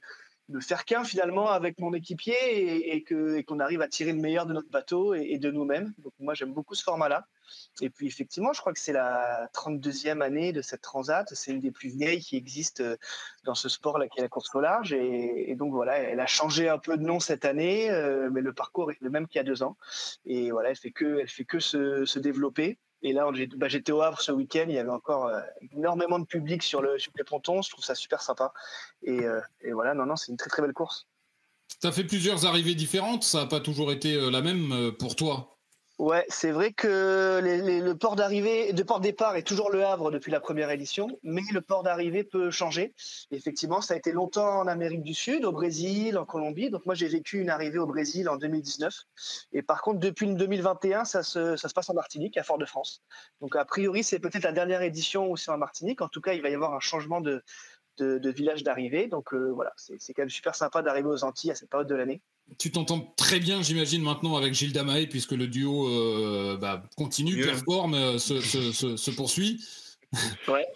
faire qu'un finalement avec mon équipier et qu'on arrive à tirer le meilleur de notre bateau et de nous-mêmes. Donc moi j'aime beaucoup ce format-là. Et puis effectivement, je crois que c'est la 32e année de cette transat. C'est une des plus vieilles qui existe dans ce sport-là, qui est la course au large. Et donc voilà, elle a changé un peu de nom cette année, mais le parcours est le même qu'il y a 2 ans. Et voilà, elle fait que se développer. Et là, j'étais au Havre ce week-end, il y avait encore énormément de public sur les pontons. Je trouve ça super sympa. Et voilà, non, c'est une très très belle course. Tu as fait plusieurs arrivées différentes, ça n'a pas toujours été la même pour toi. Ouais, c'est vrai que le port départ est toujours le Havre depuis la première édition, mais le port d'arrivée peut changer. Effectivement, ça a été longtemps en Amérique du Sud, au Brésil, en Colombie. Donc moi, j'ai vécu une arrivée au Brésil en 2019. Et par contre, depuis 2021, ça se passe en Martinique, à Fort-de-France. Donc a priori, c'est peut-être la dernière édition où c'est en Martinique. En tout cas, il va y avoir un changement de village d'arrivée. Donc voilà, c'est quand même super sympa d'arriver aux Antilles à cette période de l'année. Tu t'entends très bien, j'imagine, maintenant avec Gilles Damaé, puisque le duo continue, performe, se poursuit. Ouais.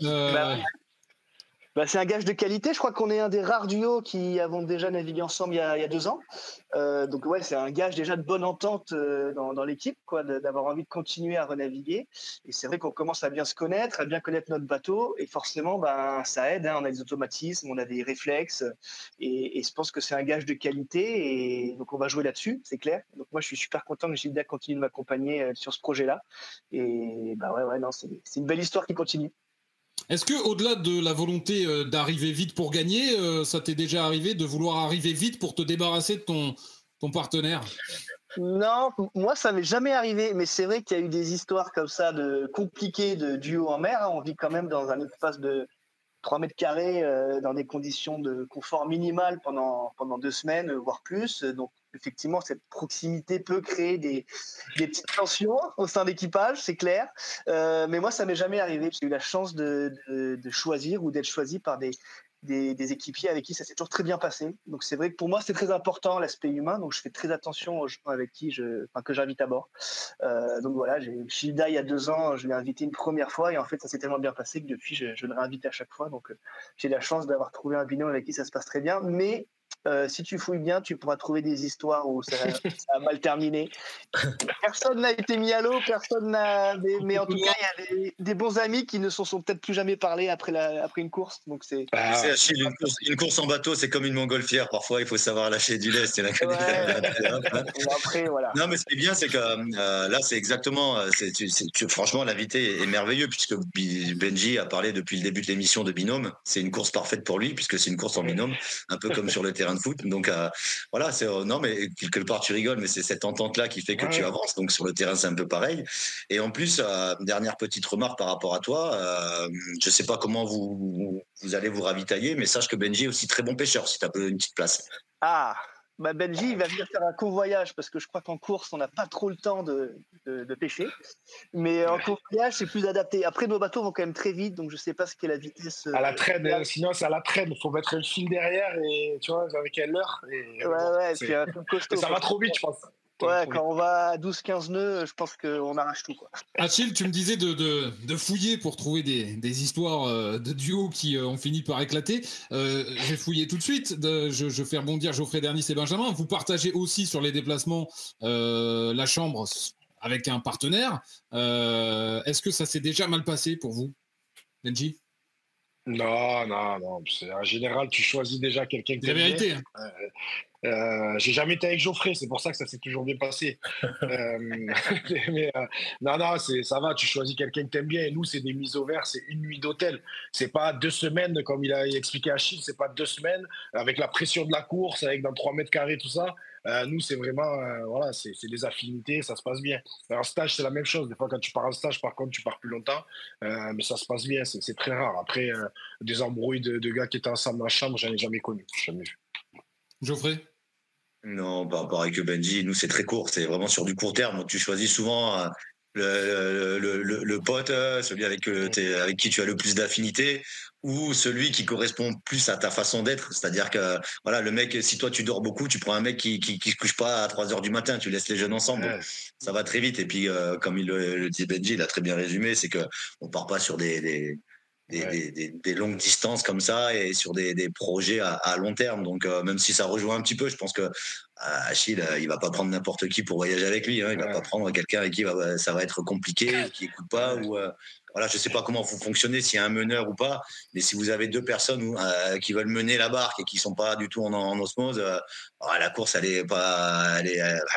C'est un gage de qualité. Je crois qu'on est un des rares duos qui avons déjà navigué ensemble il y a 2 ans. Donc ouais, c'est un gage déjà de bonne entente dans l'équipe, d'avoir envie de continuer à renaviguer. Et c'est vrai qu'on commence à bien se connaître, à bien connaître notre bateau. Et forcément, ça aide. On a des automatismes, on a des réflexes. Et je pense que c'est un gage de qualité. Et donc on va jouer là-dessus, c'est clair. Donc moi, je suis super content que Gilda continue de m'accompagner sur ce projet-là. Et c'est une belle histoire qui continue. Est-ce que, au-delà de la volonté d'arriver vite pour gagner, ça t'est déjà arrivé de vouloir arriver vite pour te débarrasser de ton partenaire ? Non, moi ça m'est jamais arrivé, mais c'est vrai qu'il y a eu des histoires comme ça compliquées de duo en mer. On vit quand même dans un espace de 3 mètres carrés dans des conditions de confort minimal pendant 2 semaines, voire plus. Donc effectivement, cette proximité peut créer des petites tensions au sein d'équipage, c'est clair. Mais moi, ça m'est jamais arrivé. J'ai eu la chance de choisir ou d'être choisi par des équipiers avec qui ça s'est toujours très bien passé. Donc c'est vrai que pour moi, c'est très important l'aspect humain. Donc je fais très attention aux gens avec qui que j'invite à bord. Donc voilà, Gilda, il y a 2 ans, je l'ai invité une première fois et en fait, ça s'est tellement bien passé que depuis, je le réinvite à chaque fois. Donc j'ai la chance d'avoir trouvé un binôme avec qui ça se passe très bien. Mais si tu fouilles bien, tu pourras trouver des histoires où ça a mal terminé. Personne n'a été mis à l'eau, mais en tout cas, il y a des bons amis qui ne se sont peut-être plus jamais parlé après une course. Donc c'est. Achille, une course en bateau, c'est comme une montgolfière. Parfois, il faut savoir lâcher du lest. Après, voilà. Non, mais ce qui est bien, c'est que là, c'est exactement. Franchement, l'invité est merveilleux puisque Benji a parlé depuis le début de l'émission de binôme. C'est une course parfaite pour lui puisque c'est une course en binôme, un peu comme sur le terrain de foot. Donc voilà, non, mais quelque part tu rigoles, mais c'est cette entente-là qui fait que tu avances. Donc sur le terrain, c'est un peu pareil. Et en plus, dernière petite remarque par rapport à toi, je sais pas comment vous allez vous ravitailler, mais sache que Benji est aussi très bon pêcheur, si tu as une petite place. Ah, Benji, il va venir faire un convoyage parce que je crois qu'en course, on n'a pas trop le temps de pêcher. Mais en convoyage, c'est plus adapté. Après, nos bateaux vont quand même très vite, donc je ne sais pas ce qu'est la vitesse. À la traîne, sinon c'est à la traîne. Il faut mettre le fil derrière et tu vois, avec un leurre. Ouais, et puis un peu costaud. Ça va trop vite, je pense. Ouais, quand on va à 12-15 nœuds, je pense qu'on arrache tout, quoi. Achille, tu me disais de fouiller pour trouver des histoires de duos qui ont fini par éclater. J'ai fouillé tout de suite. Je fais rebondir Geoffrey Dernis et Benjamin. Vous partagez aussi sur les déplacements la chambre avec un partenaire. Est-ce que ça s'est déjà mal passé pour vous, Benji ? Non. En général, tu choisis déjà quelqu'un que tu aimes. C'est la vérité. J'ai jamais été avec Geoffrey, c'est pour ça que ça s'est toujours bien passé. Mais non, ça va, tu choisis quelqu'un que t'aimes bien. Et nous, c'est des mises au vert, c'est une nuit d'hôtel. C'est pas 2 semaines, comme il a expliqué à Achille, c'est pas 2 semaines, avec la pression de la course, avec dans 3 mètres carrés, tout ça. Nous, c'est vraiment, voilà, c'est des affinités, ça se passe bien. En stage, c'est la même chose. Des fois, quand tu pars en stage, par contre, tu pars plus longtemps, mais ça se passe bien, c'est très rare. Après, des embrouilles de gars qui étaient ensemble dans la chambre, j'en ai jamais connu, jamais vu. Geoffrey ? Non, pareil que Benji, nous c'est très court, c'est vraiment sur du court terme. Tu choisis souvent le pote, celui avec qui tu as le plus d'affinité, ou celui qui correspond plus à ta façon d'être. C'est-à-dire que voilà, le mec, si toi tu dors beaucoup, tu prends un mec qui se couche pas à 3h du matin, tu laisses les jeunes ensemble. Donc, ça va très vite. Et puis comme il le dit Benji, il a très bien résumé, c'est que on part pas sur des longues distances comme ça et sur des projets à long terme. Donc même si ça rejoint un petit peu, je pense que Achille, il va pas prendre n'importe qui pour voyager avec lui, hein. Il va pas prendre quelqu'un avec qui ça va être compliqué, qui écoute pas ou voilà, je sais pas comment vous fonctionnez, s'il y a un meneur ou pas, mais si vous avez 2 personnes qui veulent mener la barque et qui sont pas du tout en osmose, la course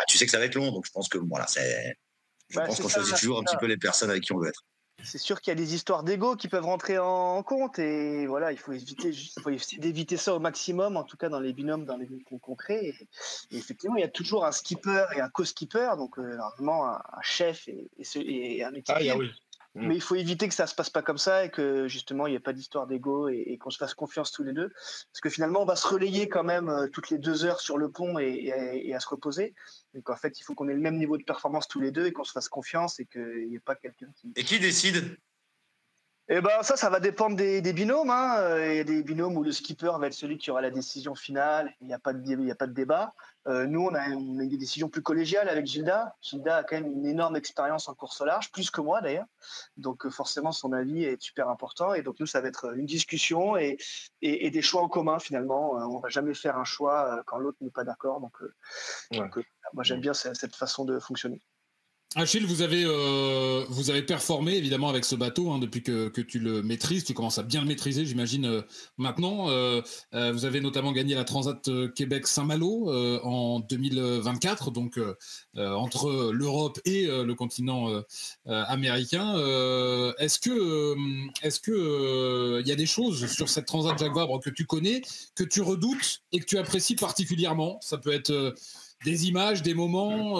tu sais que ça va être long. Donc je pense que voilà, je pense qu'on choisit toujours un petit peu les personnes avec qui on veut être. C'est sûr qu'il y a des histoires d'ego qui peuvent rentrer en compte et voilà, il faut essayer d'éviter ça au maximum, en tout cas dans les binômes qu'on crée. Et effectivement, il y a toujours un skipper et un co-skipper, donc normalement un chef et un équipier. Oui. Mais il faut éviter que ça se passe pas comme ça et que justement il n'y ait pas d'histoire d'ego et qu'on se fasse confiance tous les deux, parce que finalement on va se relayer quand même toutes les 2 heures sur le pont et à se reposer. Donc en fait il faut qu'on ait le même niveau de performance tous les deux et qu'on se fasse confiance et qu'il n'y ait pas quelqu'un qui... Et qui décide ? Eh ben ça va dépendre des binômes. Il y a des binômes où le skipper va être celui qui aura la décision finale. Il n'y a pas de débat. Nous, on a des décisions plus collégiales avec Gilda. Gilda a quand même une énorme expérience en course au large, plus que moi d'ailleurs. Donc forcément, son avis est super important. Et donc nous, ça va être une discussion et des choix en commun finalement. On ne va jamais faire un choix quand l'autre n'est pas d'accord. Donc moi, j'aime bien cette façon de fonctionner. Achille, vous avez performé évidemment avec ce bateau depuis que tu le maîtrises. Tu commences à bien le maîtriser, j'imagine, maintenant. Vous avez notamment gagné la Transat Québec-Saint-Malo en 2024, donc entre l'Europe et le continent américain. Est-ce que y a des choses sur cette Transat Jacques Vabre que tu connais, que tu redoutes et que tu apprécies particulièrement ? Ça peut être des images, des moments,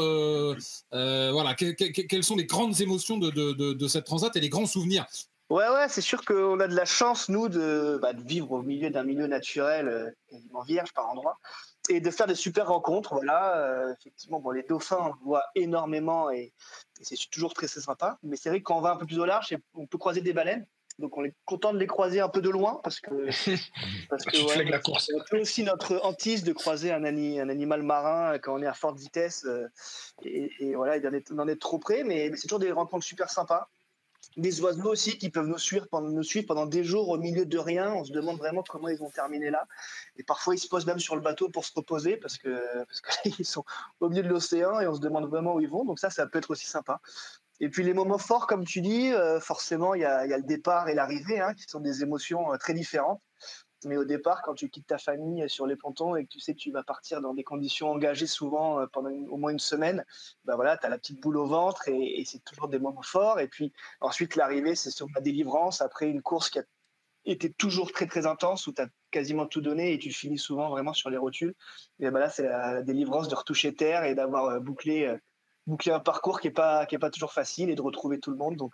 voilà. Quelles sont les grandes émotions de cette transat et les grands souvenirs ? Ouais, c'est sûr qu'on a de la chance, nous, de vivre au milieu d'un milieu naturel quasiment vierge par endroits et de faire des super rencontres. Voilà, effectivement, les dauphins, on le voit énormément et c'est toujours très, très sympa. Mais c'est vrai que quand on va un peu plus au large, on peut croiser des baleines. Donc on est content de les croiser un peu de loin parce que la course. C'est un peu aussi notre hantise de croiser un animal marin quand on est à forte vitesse et voilà, d'en être trop près, mais c'est toujours des rencontres super sympas. Des oiseaux aussi qui peuvent nous suivre pendant des jours au milieu de rien. On se demande vraiment comment ils vont terminer là. Et parfois, ils se posent même sur le bateau pour se reposer parce que ils sont au milieu de l'océan et on se demande vraiment où ils vont. Donc ça peut être aussi sympa. Et puis les moments forts, comme tu dis, forcément, il y a le départ et l'arrivée, qui sont des émotions très différentes. Mais au départ, quand tu quittes ta famille sur les pontons et que tu sais que tu vas partir dans des conditions engagées souvent pendant au moins une semaine, tu as la petite boule au ventre et c'est toujours des moments forts. Et puis ensuite, l'arrivée, c'est sur la délivrance après une course qui a été toujours très, très intense où tu as quasiment tout donné et tu finis souvent vraiment sur les rotules. Et là, c'est la délivrance de retoucher terre et d'avoir bouclé boucler un parcours qui est pas toujours facile et de retrouver tout le monde. Donc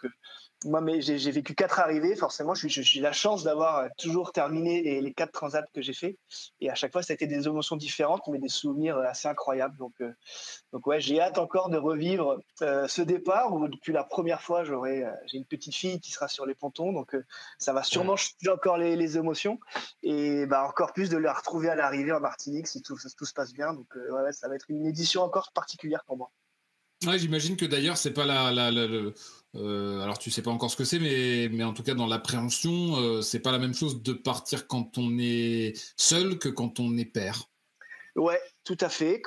moi, mais j'ai vécu 4 arrivées. Forcément, j'ai la chance d'avoir toujours terminé les 4 transats que j'ai fait. Et à chaque fois, ça a été des émotions différentes, mais des souvenirs assez incroyables. Donc ouais, j'ai hâte encore de revivre ce départ où depuis la première fois, j'ai une petite fille qui sera sur les pontons. Donc ça va sûrement changer encore les émotions. Et encore plus de la retrouver à l'arrivée en Martinique si tout se passe bien. Donc ouais, ça va être une édition encore particulière pour moi. Ouais, j'imagine que d'ailleurs, c'est pas alors tu sais pas encore ce que c'est, mais en tout cas dans l'appréhension, c'est pas la même chose de partir quand on est seul que quand on est père. Ouais, tout à fait.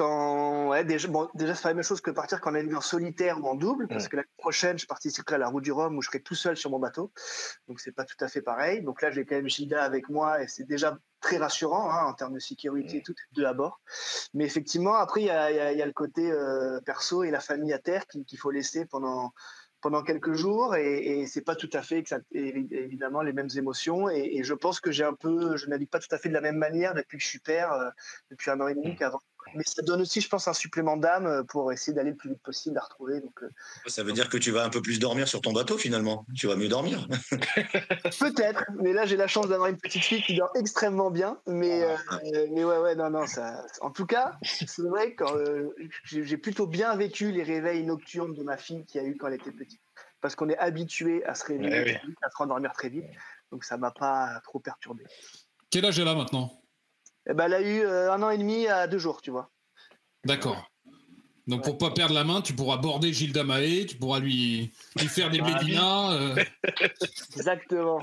Déjà, c'est pas la même chose que partir quand on est en solitaire ou en double, parce que l'année prochaine, je participerai à la Route du Rhum où je serai tout seul sur mon bateau. Donc, c'est pas tout à fait pareil. Donc là, j'ai quand même Gilda avec moi et c'est déjà très rassurant en termes de sécurité, tout deux à bord. Mais effectivement, après, il y a le côté perso et la famille à terre qu'il faut laisser pendant quelques jours et c'est pas tout à fait évidemment les mêmes émotions et je pense que je navigue pas tout à fait de la même manière depuis que je suis père depuis 1 an et demi qu'avant, mais ça donne aussi je pense un supplément d'âme pour essayer d'aller le plus vite possible à retrouver. Donc ça veut dire que tu vas un peu plus dormir sur ton bateau finalement, tu vas mieux dormir. Peut-être, mais là j'ai la chance d'avoir une petite fille qui dort extrêmement bien, mais ouais non ça en tout cas c'est vrai que j'ai plutôt bien vécu les réveils nocturnes de ma fille qui a eu quand elle était petite, parce qu'on est habitué à se réveiller très vite, à se rendormir très vite, donc ça m'a pas trop perturbé. Quel âge elle a maintenant? Elle a eu 1 an et demi à 2 jours, tu vois. D'accord. Donc pour pas perdre la main, tu pourras border Gilda Mahé, tu pourras lui faire des blédinas. Exactement.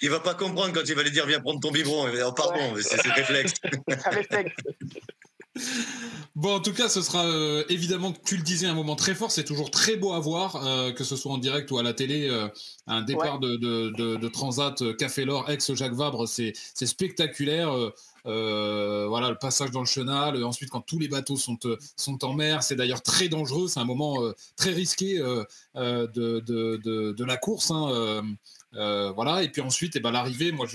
Il va pas comprendre quand il va lui dire viens prendre ton biberon. Il va dire pardon, c'est réflexe. Ça réflexe. Bon, en tout cas, ce sera évidemment, tu le disais, un moment très fort. C'est toujours très beau à voir, que ce soit en direct ou à la télé. Un départ de Transat Café L'Or ex-Jacques Vabre, c'est spectaculaire. Voilà, le passage dans le chenal. Ensuite, quand tous les bateaux sont en mer, c'est d'ailleurs très dangereux. C'est un moment très risqué de la course. Voilà, et puis ensuite, l'arrivée, moi,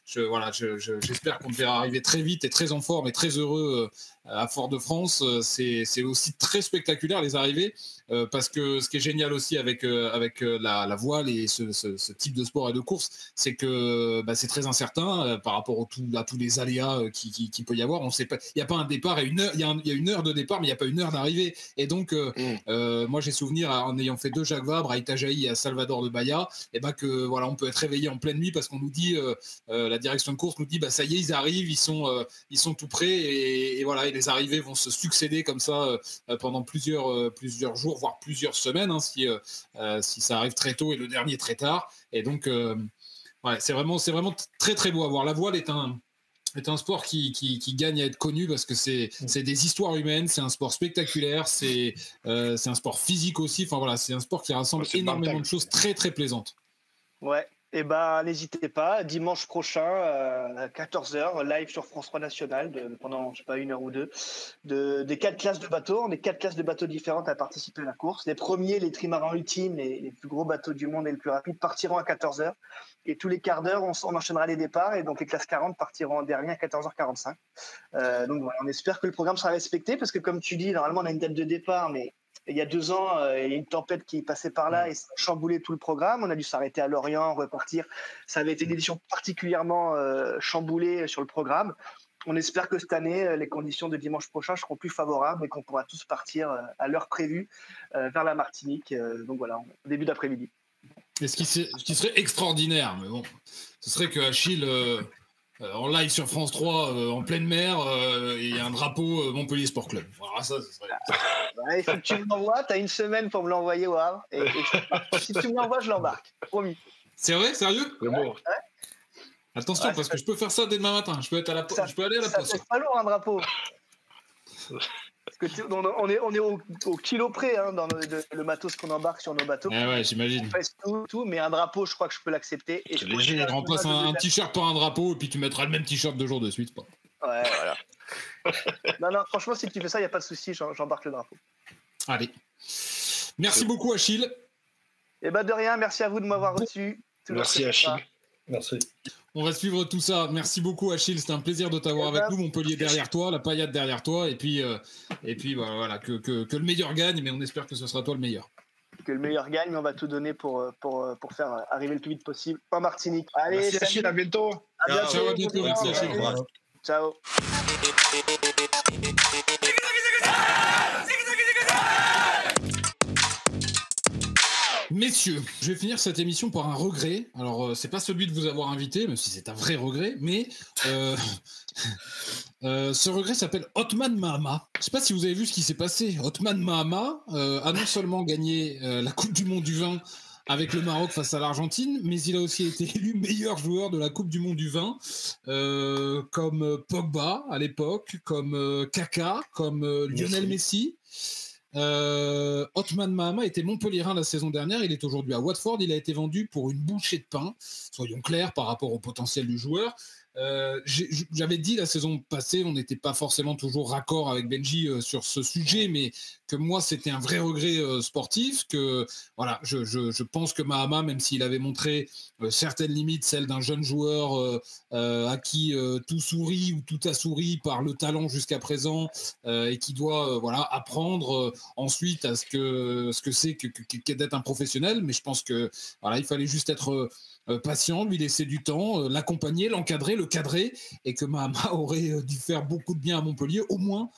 j'espère qu'on verra arriver très vite et très en forme et très heureux à Fort-de-France. C'est aussi très spectaculaire les arrivées, parce que ce qui est génial aussi avec la voile et ce type de sport et de course, c'est que c'est très incertain par rapport à tous les aléas qu'il peut y avoir. On sait pas, il n'y a pas un départ et une heure, il y a une heure de départ, mais il n'y a pas une heure d'arrivée. Et donc, moi, j'ai souvenir en ayant fait 2 Jacques Vabre à Itajaí et à Salvador de Bahia, que voilà, on peut être réveillé en pleine nuit parce qu'on nous dit, la direction de course nous dit, ça y est, ils arrivent, ils sont tout prêts et voilà, et les arrivées vont se succéder comme ça pendant plusieurs jours, voire plusieurs semaines, si ça arrive très tôt et le dernier très tard. Et donc, c'est vraiment très très beau à voir. La voile est un sport qui gagne à être connu parce que c'est des histoires humaines, c'est un sport spectaculaire, c'est un sport physique aussi. Enfin voilà, c'est un sport qui rassemble énormément de choses très très plaisantes. Ouais. Et n'hésitez pas, dimanche prochain à 14h, live sur France 3 National, pendant, je sais pas, 1 heure ou 2, des 4 classes de bateaux. On est 4 classes de bateaux différentes à participer à la course. Les premiers, les trimarans ultimes, les plus gros bateaux du monde et les plus rapides partiront à 14h. Et tous les quarts d'heure, on enchaînera les départs. Et donc les classes 40 partiront en dernier à 14h45. Donc voilà, on espère que le programme sera respecté parce que comme tu dis, normalement on a une date de départ, mais il y a 2 ans, il y a une tempête qui est passée par là et ça a chamboulé tout le programme. On a dû s'arrêter à Lorient, repartir. Ça avait été une édition particulièrement chamboulée sur le programme. On espère que cette année, les conditions de dimanche prochain seront plus favorables et qu'on pourra tous partir à l'heure prévue vers la Martinique. Donc voilà, au début d'après-midi. Et ce qui serait extraordinaire, mais bon, ce serait que Achille... en live sur France 3 en pleine mer et un drapeau Montpellier Sport Club. Voilà, ça serait... Il faut que tu me l'envoies, tu as 1 semaine pour me l'envoyer au Havre et si tu me l'envoies, je l'embarque, promis. C'est vrai, sérieux? Ouais. Attention, parce que je peux faire ça dès demain matin, je peux aller à la poste. C'est pas lourd un drapeau. Parce que on est au kilo près dans le matos qu'on embarque sur nos bateaux. Ouais, j'imagine. On pèse tout, mais un drapeau, je crois que je peux l'accepter. C'est léger, je remplace un t-shirt par un drapeau et puis tu mettras le même t-shirt 2 jours de suite. Ouais, voilà. non, franchement, si tu fais ça, il n'y a pas de souci, j'embarque le drapeau. Allez. Merci beaucoup, Achille. De rien, merci à vous de m'avoir reçu. Merci, Achille. Merci. On va suivre tout ça. Merci beaucoup, Achille. C'était un plaisir de t'avoir avec nous. Montpellier derrière toi, la Paillade derrière toi. Et puis voilà, que le meilleur gagne, mais on espère que ce sera toi le meilleur. Que le meilleur gagne, mais on va tout donner pour faire arriver le plus vite possible en Martinique. Allez, merci Achille, à bientôt. Ciao, à bientôt. Merci Achille. Ciao. Messieurs, je vais finir cette émission par un regret. Alors, c'est pas celui de vous avoir invité, même si c'est un vrai regret, mais ce regret s'appelle Othman Mahama. Je sais pas si vous avez vu ce qui s'est passé. Othman Mahama a non seulement gagné la Coupe du Monde du vin avec le Maroc face à l'Argentine, mais il a aussi été élu meilleur joueur de la Coupe du Monde du vin, comme Pogba à l'époque, comme Kaka, comme Lionel Messi. Othman Mahama était Montpellierin la saison dernière, il est aujourd'hui à Watford, il a été vendu pour une bouchée de pain, soyons clairs par rapport au potentiel du joueur. J'avais dit la saison passée, on n'était pas forcément toujours raccord avec Benji sur ce sujet, mais que moi c'était un vrai regret sportif, que voilà, je pense que Mahama, même s'il avait montré certaines limites, celles d'un jeune joueur à qui tout sourit ou tout a souri par le talent jusqu'à présent, et qui doit voilà, apprendre ensuite à ce que c'est que d'être un professionnel, mais je pense que voilà, il fallait juste être patient, lui laisser du temps, l'accompagner, l'encadrer, le cadrer, et que Mahama aurait dû faire beaucoup de bien à Montpellier, au moins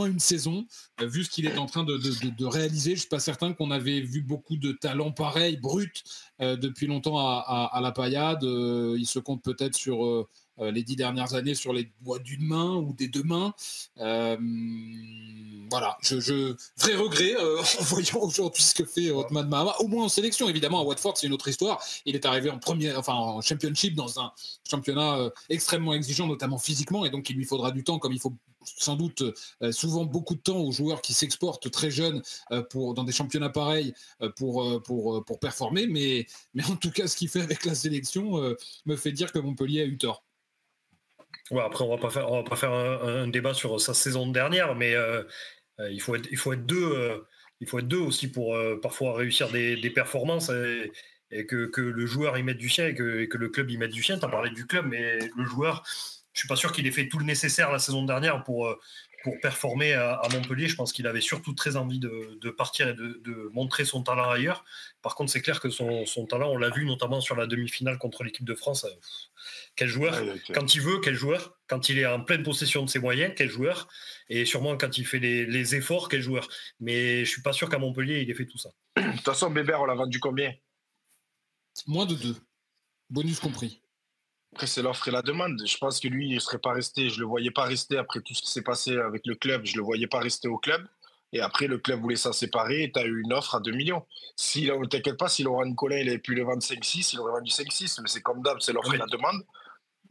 une saison, vu ce qu'il est en train de réaliser. Je ne suis pas certain qu'on avait vu beaucoup de talents pareils, bruts, depuis longtemps à la Paillade. Il se compte peut-être sur les 10 dernières années sur les doigts d'une main ou des deux mains. Voilà, vrai regret en voyant aujourd'hui ce que fait Othman Mahama, au moins en sélection. Évidemment, à Watford, c'est une autre histoire. Il est arrivé en championship, dans un championnat extrêmement exigeant, notamment physiquement, et donc il lui faudra du temps, comme il faut sans doute souvent beaucoup de temps aux joueurs qui s'exportent très jeunes dans des championnats pareils pour performer. Mais en tout cas, ce qu'il fait avec la sélection me fait dire que Montpellier a eu tort. Ouais, après, on va pas faire un débat sur sa saison dernière, mais il faut être deux aussi pour parfois réussir des performances et que le joueur y mette du sien et que le club y mette du sien. Tu as parlé du club, mais le joueur, je suis pas sûr qu'il ait fait tout le nécessaire la saison dernière pour performer à Montpellier. Je pense qu'il avait surtout très envie de partir et de montrer son talent ailleurs. Par contre, c'est clair que son talent, on l'a vu notamment sur la demi-finale contre l'équipe de France. Quel joueur, quand il veut, quel joueur, quand il est en pleine possession de ses moyens, quel joueur, et sûrement quand il fait les efforts, quel joueur. Mais je suis pas sûr qu'à Montpellier, il ait fait tout ça. De toute façon, Bébert, on l'a vendu combien? Moins de 2. Bonus compris. Après, c'est l'offre et la demande. Je pense que lui, il ne serait pas resté. Je ne le voyais pas rester après tout ce qui s'est passé avec le club. Je ne le voyais pas rester au club. Et après, le club voulait s'en séparer et tu as eu une offre à 2 millions. Ne t'inquiète pas, si Laurent Nicolin il avait pu le vendre 5-6, il aurait vendu 5-6. Mais c'est comme d'hab, c'est l'offre et la demande.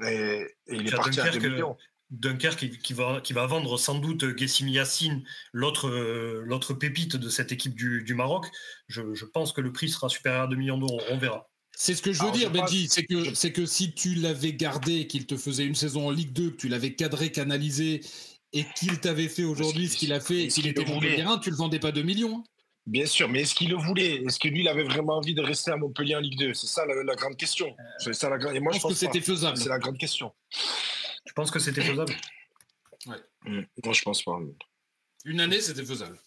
Et il est parti à 2 millions. Dunkerque qui va vendre sans doute Guessimi Yassine, l'autre pépite de cette équipe du Maroc. Je pense que le prix sera supérieur à 2 millions d'euros. On verra. C'est ce que je veux dire, Benji, c'est que si tu l'avais gardé, qu'il te faisait une saison en Ligue 2, que tu l'avais cadré, canalisé, et qu'il t'avait fait aujourd'hui ce qu'il a fait, et qu'il était Montpellierin, tu le vendais pas 2 millions. Bien sûr, mais est-ce qu'il le voulait? Est-ce que lui, il avait vraiment envie de rester à Montpellier en Ligue 2? C'est ça la grande question. C'est ça et moi, je pense que c'était faisable. C'est la grande question. Tu penses que c'était faisable? Ouais. Moi, je pense pas. Une année, c'était faisable.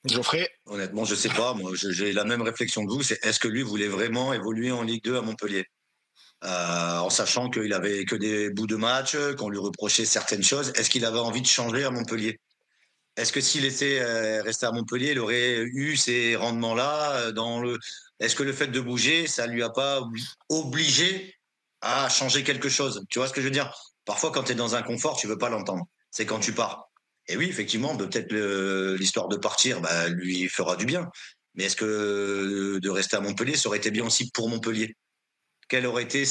Geoffrey? Honnêtement, je sais pas. Moi, j'ai la même réflexion que vous. C'est est-ce que lui voulait vraiment évoluer en Ligue 2 à Montpellier, en sachant qu'il avait que des bouts de match, qu'on lui reprochait certaines choses. Est-ce qu'il avait envie de changer à Montpellier? Est-ce que s'il était resté à Montpellier, il aurait eu ces rendements-là Est-ce que le fait de bouger, ça lui a pas obligé à changer quelque chose? Tu vois ce que je veux dire? Parfois, quand tu es dans un confort, tu veux pas l'entendre. C'est quand tu pars. Et oui, effectivement, peut-être l'histoire de partir lui fera du bien. Mais est-ce que de rester à Montpellier, ça aurait été bien aussi pour Montpellier? Quelle aurait été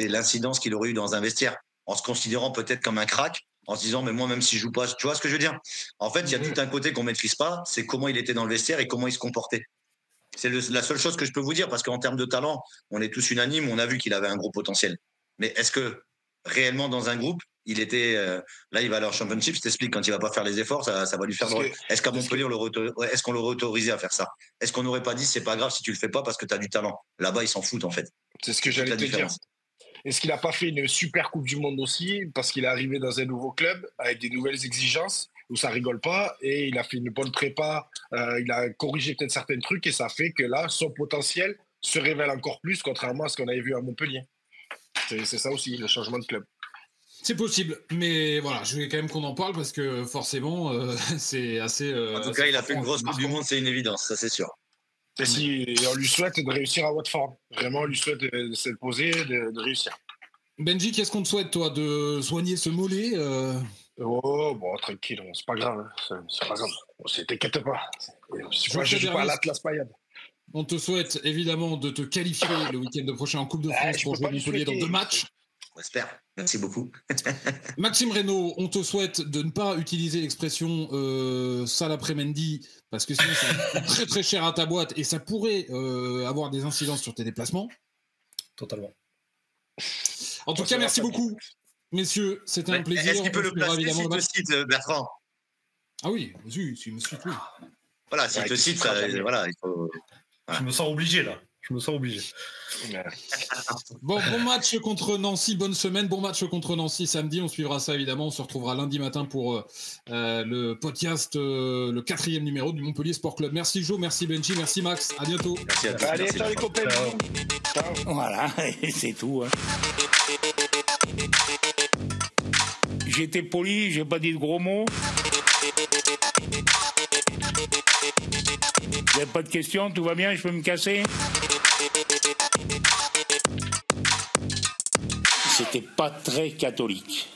l'incidence qu'il aurait eu dans un vestiaire, en se considérant peut-être comme un crack, en se disant mais moi même si je joue pas, tu vois ce que je veux dire? En fait, il y a tout un côté qu'on maîtrise pas, c'est comment il était dans le vestiaire et comment il se comportait. C'est la seule chose que je peux vous dire, parce qu'en termes de talent, on est tous unanimes, on a vu qu'il avait un gros potentiel. Mais est-ce que réellement dans un groupe, il était là, il va aller en Championship, je t'explique, quand il va pas faire les efforts, ça va lui faire drôle. Est-ce qu'à Montpellier, est-ce qu'on l'aurait autorisé à faire ça? Est-ce qu'on n'aurait pas dit c'est pas grave si tu le fais pas parce que tu as du talent? Là-bas, ils s'en foutent en fait. C'est ce que j'allais te dire. Est-ce qu'il n'a pas fait une super Coupe du Monde aussi parce qu'il est arrivé dans un nouveau club avec des nouvelles exigences où ça rigole pas et il a fait une bonne prépa, il a corrigé peut-être certains trucs et ça fait que là, son potentiel se révèle encore plus contrairement à ce qu'on avait vu à Montpellier. C'est ça aussi, le changement de club. C'est possible, mais voilà, je voulais quand même qu'on en parle parce que forcément, c'est assez... en tout cas, il a fait une grosse Coupe du Monde, c'est une évidence, ça c'est sûr. Et on lui souhaite de réussir à Watford. Vraiment, on lui souhaite de se poser, de réussir. Benji, qu'est-ce qu'on te souhaite, toi, de soigner ce mollet Oh, bon, tranquille, c'est pas grave. C'est pas grave. T'inquiète pas. Je joue pas à l'Atlas Payade. On te souhaite évidemment de te qualifier le week-end prochain en Coupe de France pour jouer Montpellier dans 2 matchs. J'espère. Merci beaucoup. Maxime Reynaud, on te souhaite de ne pas utiliser l'expression sale après-midi parce que sinon ça coûte très très cher à ta boîte et ça pourrait avoir des incidences sur tes déplacements. Totalement. En tout cas, merci beaucoup, messieurs. C'était un plaisir. Est-ce qu'il peut le placer s'il te cite, Bertrand? Ah oui, s'il me cite, oui. Voilà, s'il te cite, voilà, il faut... Voilà. Je me sens obligé, là. Bon match contre Nancy, bonne semaine, bon match contre Nancy samedi, on suivra ça évidemment, on se retrouvera lundi matin pour le podcast, le 4e numéro du Montpellier Sport Club. Merci Jo, merci Benji, merci Max, à bientôt. Merci à tous. Allez, ciao les copains. Voilà, c'est tout. J'étais poli, j'ai pas dit de gros mots. Vous n'avez pas de questions, tout va bien, je peux me casser? C'était pas très catholique.